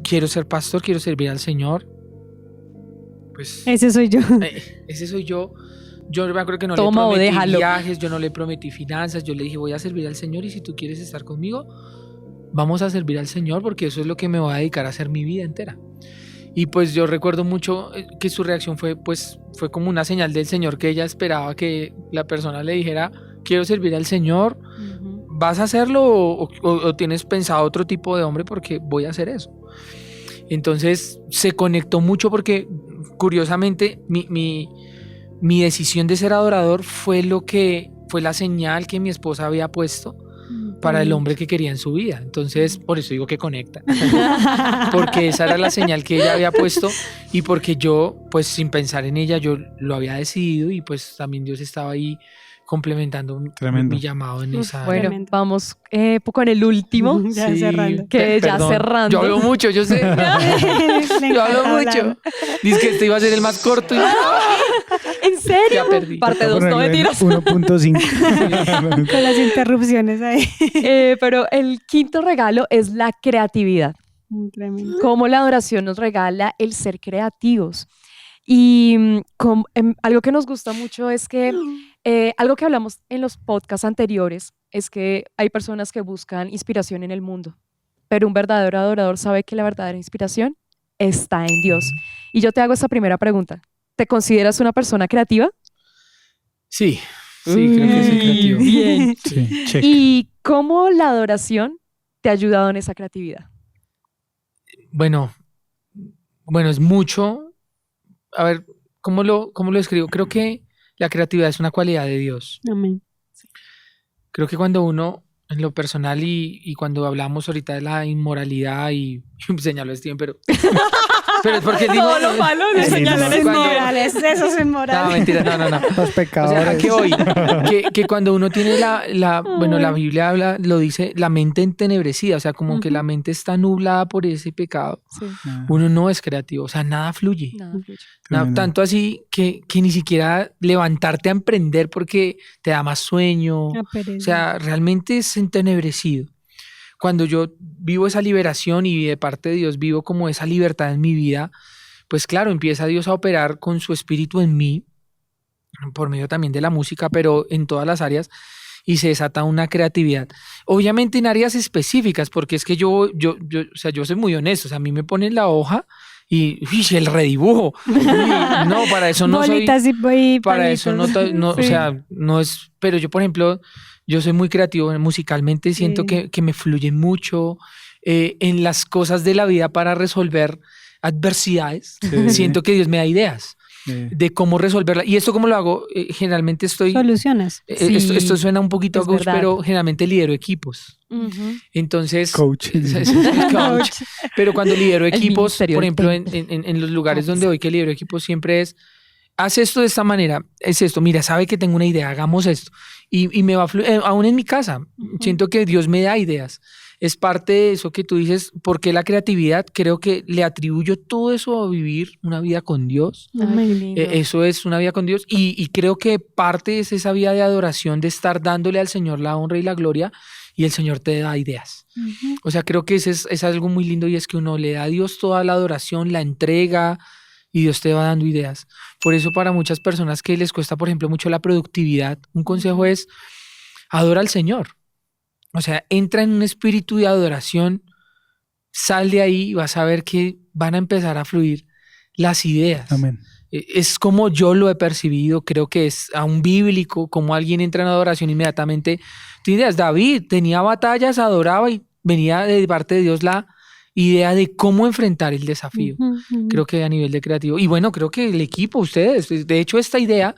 Quiero ser pastor, quiero servir al Señor. Pues Ese soy yo. ese soy yo. Yo me acuerdo que no Toma o le prometí déjalo. viajes, yo no le prometí finanzas, yo le dije voy a servir al Señor y si tú quieres estar conmigo, vamos a servir al Señor porque eso es lo que me voy a dedicar a hacer mi vida entera. Y pues yo recuerdo mucho que su reacción fue como una señal del Señor, que ella esperaba que la persona le dijera quiero servir al Señor, ¿vas a hacerlo o tienes pensado otro tipo de hombre? Porque voy a hacer eso. Entonces se conectó mucho porque curiosamente mi decisión de ser adorador fue la señal que mi esposa había puesto para el hombre que quería en su vida. Entonces, por eso digo que conecta. Porque esa era la señal que ella había puesto y porque yo, pues sin pensar en ella, yo lo había decidido y pues también Dios estaba ahí complementando mi llamado en esa área. Bueno, vamos con el último. Ya Sí, cerrando. Que ya perdón. cerrando. Yo hablo mucho, yo sé. Yo hablo mucho. Dice que este iba a ser el más corto. Y... ¿En serio? Ya perdí. Parte 2, no mentiras. 1.5. Con las interrupciones ahí. Pero el quinto regalo es la creatividad. Tremendo. Cómo la adoración nos regala el ser creativos. Y algo que nos gusta mucho es que algo que hablamos en los podcasts anteriores es que hay personas que buscan inspiración en el mundo, pero un verdadero adorador sabe que la verdadera inspiración está en Dios. Y yo te hago esta primera pregunta. ¿Te consideras una persona creativa? Sí, creo que soy creativo. Bien. Sí, check. ¿Y cómo la adoración te ha ayudado en esa creatividad? Bueno, es mucho. A ver, ¿cómo lo escribo? Creo que la creatividad es una cualidad de Dios. Amén. Creo que cuando uno, en lo personal y cuando hablamos ahorita de la inmoralidad y señaló a Steven, pero es porque digo... Todo lo malo le Sí, señalan no. a Steven. Inmorales, eso es inmoral. No, mentira, no. Los O sea, pecadores. ¿a qué voy? Que cuando uno tiene la Biblia lo dice, la mente entenebrecida, o sea, como que la mente está nublada por ese pecado, Sí, uno no es creativo, o sea, nada fluye. nada, fluye. Tremendo. Tanto así que ni siquiera levantarte a emprender porque te da más sueño, o sea, realmente es entenebrecido. Cuando yo vivo esa liberación y de parte de Dios vivo como esa libertad en mi vida, pues claro, empieza Dios a operar con su espíritu en mí, por medio también de la música, pero en todas las áreas, y se desata una creatividad. Obviamente en áreas específicas, porque es que o sea, yo soy muy honesto, o sea, a mí me ponen la hoja y el redibujo. No, para eso no Bolitas soy... y Para palitos. eso no, Sí. o sea, no es... Pero yo, por ejemplo, yo soy muy creativo musicalmente, siento Sí. que me fluye mucho en las cosas de la vida para resolver adversidades. Sí. Siento que Dios me da ideas de cómo resolverla. ¿Y esto cómo lo hago? Generalmente estoy... Soluciones. Sí, esto suena un poquito a es coach, verdad. pero generalmente lidero equipos. Ujú. Entonces... Coach. Coach. Pero cuando lidero El equipos, ministerio por del ejemplo, tiempo. en los lugares donde voy que lidero equipos siempre es, haz esto de esta manera, es esto, mira, sabe que tengo una idea, hagamos esto. Y me va a fluir, aún en mi casa, siento que Dios me da ideas. Es parte de eso que tú dices, porque la creatividad, creo que le atribuyo todo eso a vivir una vida con Dios. Ay, qué lindo. Eso es una vida con Dios y creo que parte es esa vida de adoración, de estar dándole al Señor la honra y la gloria y el Señor te da ideas. O sea, creo que ese es algo muy lindo y es que uno le da a Dios toda la adoración, la entrega y Dios te va dando ideas. Por eso para muchas personas que les cuesta, por ejemplo, mucho la productividad, un consejo es adora al Señor. O sea, entra en un espíritu de adoración, sal de ahí y vas a ver que van a empezar a fluir las ideas. Amén. Es como yo lo he percibido, creo que es aún bíblico, como alguien entra en adoración inmediatamente. Tiene ideas. David tenía batallas, adoraba y venía de parte de Dios la idea de cómo enfrentar el desafío. Creo que a nivel de creativo. Y bueno, creo que el equipo, ustedes, de hecho esta idea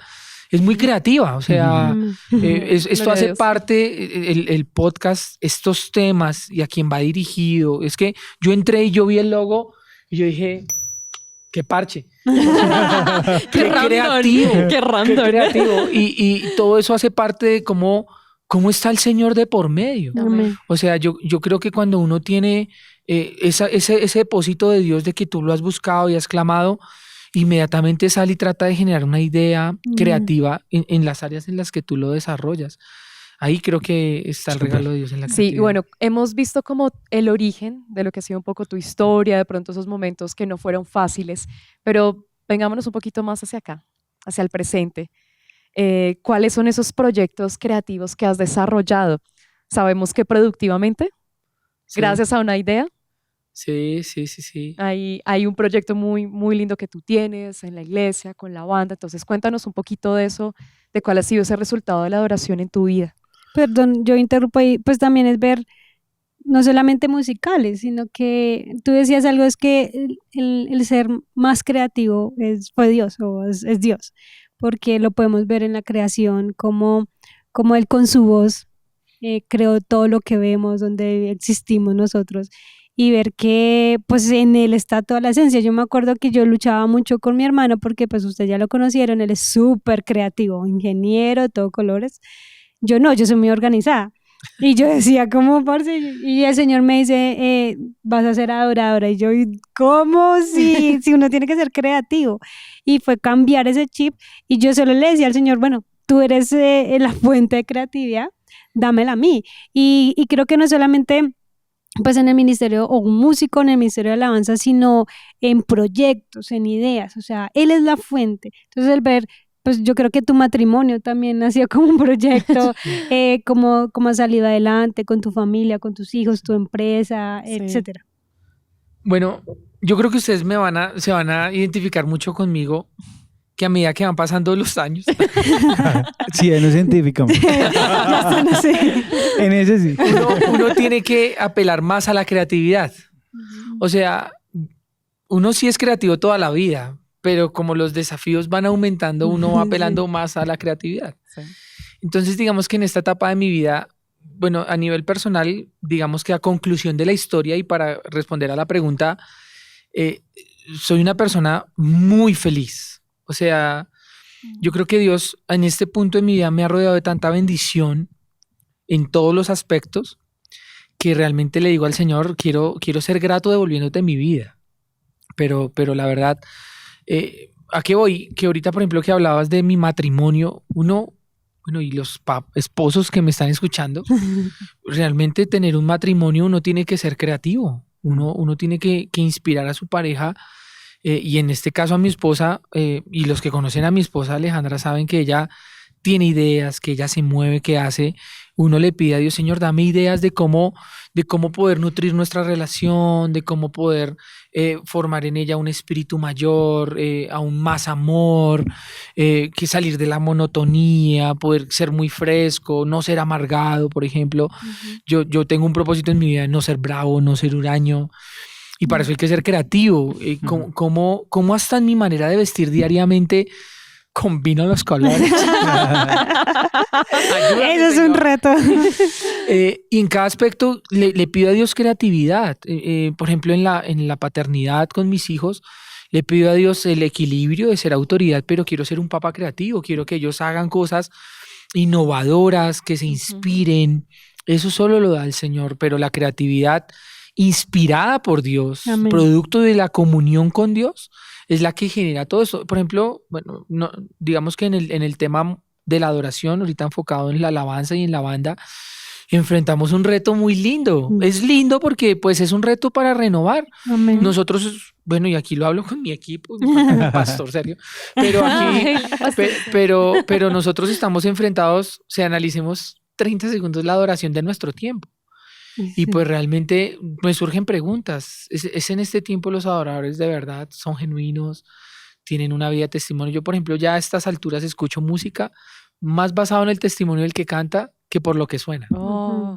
es muy creativa, o sea, esto Gloria a hace Dios. parte, el podcast, estos temas y a quién va dirigido. Es que yo entré y yo vi el logo y yo dije, qué parche. Qué random, creativo. qué random. Qué creativo. Y todo eso hace parte de cómo está el Señor de por medio. Amén. O sea, yo creo que cuando uno tiene ese depósito de Dios de que tú lo has buscado y has clamado, inmediatamente sale y trata de generar una idea creativa en las áreas en las que tú lo desarrollas. Ahí creo que está el regalo de Dios en la Sí, creatividad. y bueno, hemos visto como el origen de lo que ha sido un poco tu historia, de pronto esos momentos que no fueron fáciles, pero vengámonos un poquito más hacia acá, hacia el presente. ¿Cuáles son esos proyectos creativos que has desarrollado? Sabemos que productivamente, Sí. gracias a una idea, Sí. hay un proyecto muy, muy lindo que tú tienes en la iglesia, con la banda, entonces cuéntanos un poquito de eso, de cuál ha sido ese resultado de la adoración en tu vida. Perdón, yo interrumpo ahí, pues también es ver no solamente musicales, sino que tú decías algo, es que el ser más creativo fue Dios, o es Dios, porque lo podemos ver en la creación, como Él con su voz creó todo lo que vemos, donde existimos nosotros, y ver que pues en Él está toda la esencia. Yo me acuerdo que yo luchaba mucho con mi hermano, porque pues ustedes ya lo conocieron, él es súper creativo, ingeniero, todo colores. Yo no, yo soy muy organizada. Y yo decía, ¿cómo, parce? Y el Señor me dice, vas a ser adoradora. Y yo, ¿cómo? Si uno tiene que ser creativo. Y fue cambiar ese chip. Y yo solo le decía al Señor, bueno, tú eres la fuente de creatividad, dámela a mí. Y creo que no solamente pues en el ministerio, o un músico en el ministerio de alabanza, sino en proyectos, en ideas. O sea, Él es la fuente. Entonces el ver, pues yo creo que tu matrimonio también nació como un proyecto, cómo has salido adelante con tu familia, con tus hijos, tu empresa, Sí. etcétera. Bueno, yo creo que ustedes se van a identificar mucho conmigo, que a medida que van pasando los años, Sí, en lo científico. Ya están así. En ese sí. uno tiene que apelar más a la creatividad. O sea, uno sí es creativo toda la vida, pero como los desafíos van aumentando, uno va apelando más a la creatividad. Entonces, digamos que en esta etapa de mi vida, bueno, a nivel personal, digamos que a conclusión de la historia y para responder a la pregunta, soy una persona muy feliz. O sea, yo creo que Dios en este punto de mi vida me ha rodeado de tanta bendición en todos los aspectos que realmente le digo al Señor, quiero ser grato devolviéndote mi vida. Pero la verdad, ¿a qué voy? Que ahorita, por ejemplo, que hablabas de mi matrimonio, bueno, y los esposos que me están escuchando, realmente tener un matrimonio uno tiene que ser creativo, uno tiene que inspirar a su pareja y en este caso a mi esposa, y los que conocen a mi esposa Alejandra saben que ella tiene ideas, que ella se mueve, que hace. Uno le pide a Dios, Señor, dame ideas de cómo poder nutrir nuestra relación, de cómo poder formar en ella un espíritu mayor, aún más amor, que salir de la monotonía, poder ser muy fresco, no ser amargado, por ejemplo. Yo tengo un propósito en mi vida, no ser bravo, no ser huraño. Y para eso hay que ser creativo. ¿Cómo hasta en mi manera de vestir diariamente combino los colores? Eso es un reto. Y en cada aspecto le pido a Dios creatividad. Por ejemplo, en la paternidad con mis hijos, le pido a Dios el equilibrio de ser autoridad, pero quiero ser un papá creativo. Quiero que ellos hagan cosas innovadoras, que se inspiren. Eso solo lo da el Señor, pero la creatividad inspirada por Dios, Amén. producto de la comunión con Dios, es la que genera todo esto. Por ejemplo, bueno, digamos que en el tema de la adoración, ahorita enfocado en la alabanza y en la banda, enfrentamos un reto muy lindo. Es lindo porque pues es un reto para renovar. Amén. Nosotros, bueno, y aquí lo hablo con mi equipo, pastor serio, pero aquí, pero nosotros estamos enfrentados, analicemos 30 segundos la adoración de nuestro tiempo. Y pues realmente me surgen preguntas. ¿Es en este tiempo los adoradores de verdad son genuinos? ¿Tienen una vida de testimonio? Yo, por ejemplo, ya a estas alturas escucho música más basado en el testimonio del que canta que por lo que suena.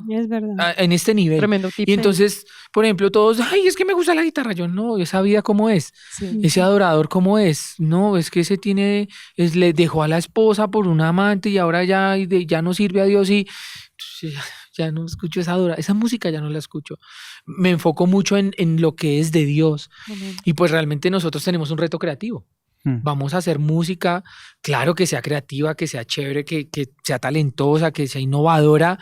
Es verdad. En este nivel. Tremendo tip. Y entonces, por ejemplo, todos, ay, es que me gusta la guitarra. Yo, no, esa vida cómo es. Sí. Ese adorador cómo es. No, es que le dejó a la esposa por un amante y ahora ya no sirve a Dios y ya no escucho esa música, ya no la escucho. Me enfoco mucho en lo que es de Dios. Y pues realmente nosotros tenemos un reto creativo. Vamos a hacer música, claro, que sea creativa, que sea chévere, que sea talentosa, que sea innovadora,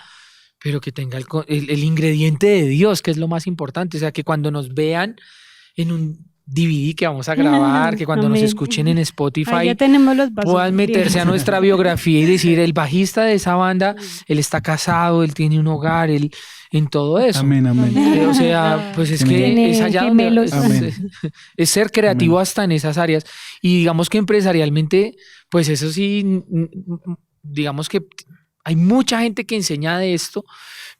pero que tenga el ingrediente de Dios, que es lo más importante. O sea, que cuando nos vean en un DVD que vamos a grabar, que cuando nos escuchen en Spotify, ya tenemos los vasos puedan meterse a nuestra biografía y decir, el bajista de esa banda, él está casado, él tiene un hogar, él en todo eso. Amén, amén. O sea, pues es Tiene que es allá donde Amén. es ser creativo hasta en esas áreas. Y digamos que empresarialmente, pues eso sí, digamos que hay mucha gente que enseña de esto,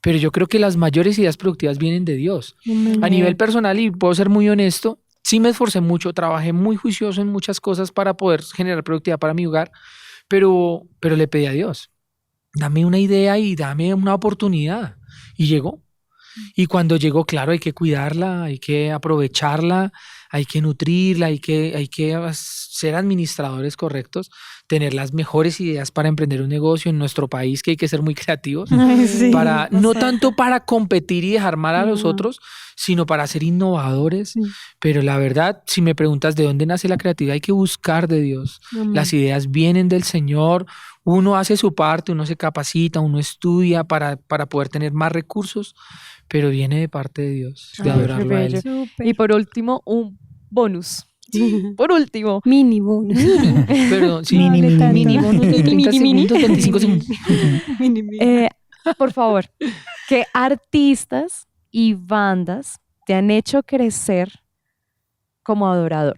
pero yo creo que las mayores ideas productivas vienen de Dios. A nivel personal, y puedo ser muy honesto, sí me esforcé mucho, trabajé muy juicioso en muchas cosas para poder generar productividad para mi hogar, pero le pedí a Dios, dame una idea y dame una oportunidad. Y llegó. Y cuando llegó, claro, hay que cuidarla, hay que aprovecharla, hay que nutrirla, hay que ser administradores correctos, tener las mejores ideas para emprender un negocio en nuestro país, que hay que ser muy creativos, no tanto para competir y dejar mal a los otros, sino para ser innovadores. Pero la verdad, si me preguntas de dónde nace la creatividad, hay que buscar de Dios. Las ideas vienen del Señor, uno hace su parte, uno se capacita, uno estudia para poder tener más recursos, pero viene de parte de Dios, de adorarlo a Él. Y por último, un bonus. Por último. Mini bonus. Perdón, sí. Mini bonus de 30 segundos, 25 segundos. Por favor, ¿qué artistas y bandas te han hecho crecer como adorador?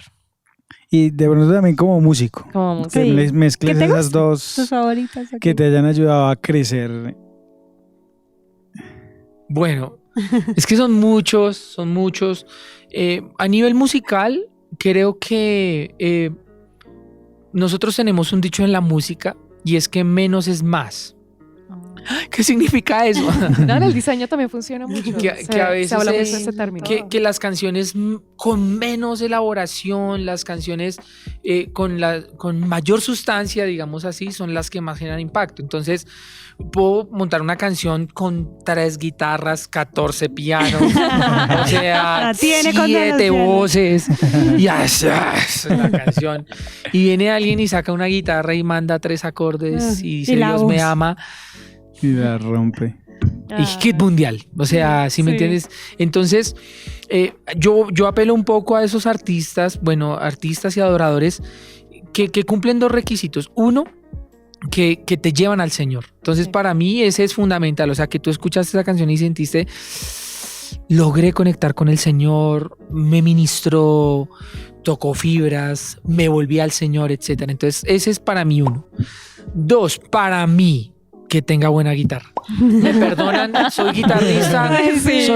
Y de pronto también como músico. Como músico. Que les mezcles ¿Qué te esas gusta? dos Tus favoritas. que te hayan ayudado a crecer. Bueno, es que son muchos. A nivel musical, creo que nosotros tenemos un dicho en la música y es que menos es más. ¿Qué significa eso? No, en el diseño también funciona mucho. Que a veces se habla mucho es de ese término. que las canciones con menos elaboración, las canciones con mayor sustancia, digamos así, son las que más generan impacto. Entonces, puedo montar una canción con 3 guitarras, 14 pianos, o sea, 7 voces, y así es la canción. Y viene alguien y saca una guitarra y manda 3 acordes y dice, Dios me ama. Y la rompe. Y hit mundial, o sea, ¿sí me entiendes? Entonces, yo apelo un poco a esos artistas y adoradores que cumplen 2 requisitos. Uno, que te llevan al Señor. Entonces, para mí ese es fundamental. O sea, que tú escuchaste esa canción y sentiste, logré conectar con el Señor, me ministró, tocó fibras, me volví al Señor, etc. Entonces, ese es para mí 1. 2, para mí, que tenga buena guitarra. Me perdonan, soy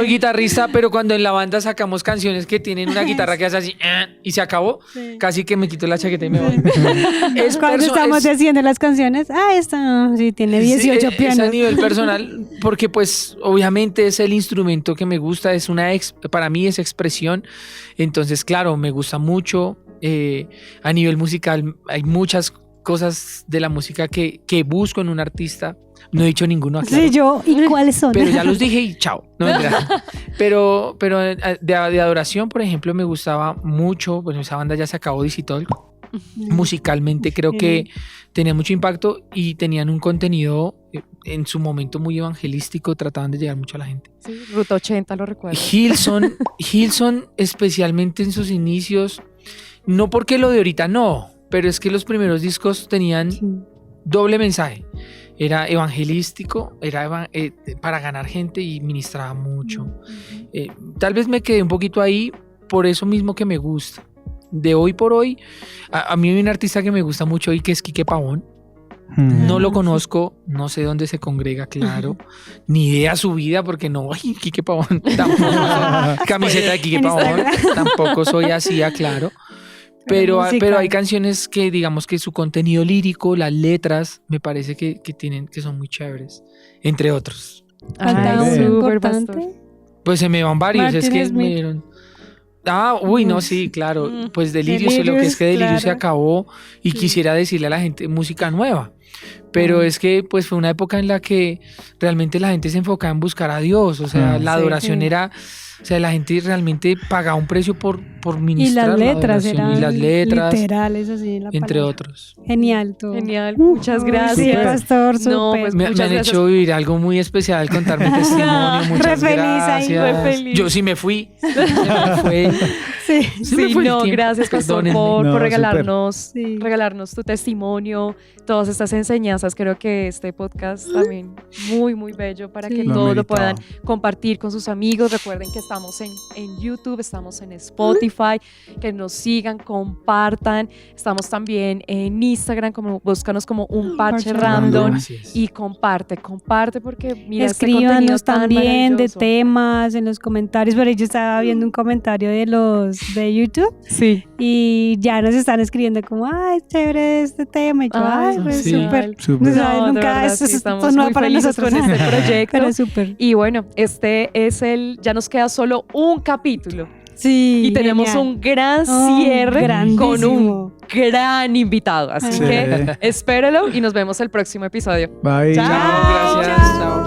guitarrista, pero cuando en la banda sacamos canciones que tienen una guitarra que hace así y se acabó, casi que me quito la chaqueta y me voy. Cuando estamos haciendo las canciones, esta sí tiene 18 pianos. Es a nivel personal, porque pues obviamente es el instrumento que me gusta, para mí es expresión, entonces claro, me gusta mucho. A nivel musical hay muchas cosas de la música que busco en un artista. No he dicho ninguno aquí. Sí, yo. ¿Y cuáles son? Pero ya los dije y chao. No, pero de adoración, por ejemplo, me gustaba mucho. Bueno, esa banda ya se acabó, DC Talk. Musicalmente creo que tenía mucho impacto y tenían un contenido en su momento muy evangelístico. Trataban de llegar mucho a la gente. Sí, Ruta 80, lo recuerdo. Hillsong, especialmente en sus inicios, no porque lo de ahorita no, pero es que los primeros discos tenían doble mensaje. Era evangelístico, era para ganar gente y ministraba mucho. Tal vez me quedé un poquito ahí por eso mismo que me gusta. De hoy por hoy, a mí hay un artista que me gusta mucho y que es Quique Pavón. No lo conozco, no sé dónde se congrega, claro, ni idea su vida porque no, Quique Pavón, tampoco camiseta de Quique Pavón, tampoco soy así, claro. Pero hay canciones que digamos que su contenido lírico, las letras, me parece que son muy chéveres, entre otros. ¿Falta uno importante? Pues se me van varios, Martin es que Smith. me dieron... no, sí, claro, pues Delirious, lo que es que Delirious se acabó y quisiera decirle a la gente música nueva, pero es que pues fue una época en la que realmente la gente se enfocaba en buscar a Dios, o sea, la adoración era... O sea, la gente realmente pagaba un precio por ministrar y las letras eran y las letras literales, así en la entre palabra. Otros. Genial, todo. Genial, muchas gracias. Sí, pastor, súper. No, pues, Me han hecho vivir algo muy especial, contar mi testimonio. Muchas Re feliz gracias. ahí. Re feliz. Yo sí me fui. Sí. me fue el no, tiempo. gracias, pastor, Perdónenme. por No, regalarnos tu testimonio, todas estas enseñanzas. Creo que este podcast también muy, muy bello para que Lo todos lo meritaba. puedan compartir con sus amigos. Recuerden que estamos en YouTube, estamos en Spotify, que nos sigan, compartan. Estamos también en Instagram, búscanos como Un Parche Random. Así es. Y comparte porque mira, este contenido Escríbanos tan también de maravilloso. temas en los comentarios. Por ahí yo estaba viendo un comentario de los de YouTube Sí. y ya nos están escribiendo como, ay, chévere este tema. Y yo, ay, pues sí. súper. Súper. O sea, No, de nunca verdad, eso sí, es estamos nuevo muy para felices nosotros. con este proyecto. Pero súper. Y bueno, este es ya nos queda solo un capítulo Sí. y tenemos genial. un gran Oh, cierre con grandísimo. un gran invitado. Así Sí. que espérelo y nos vemos el próximo episodio. Bye. Chao. Chao, gracias. Chao.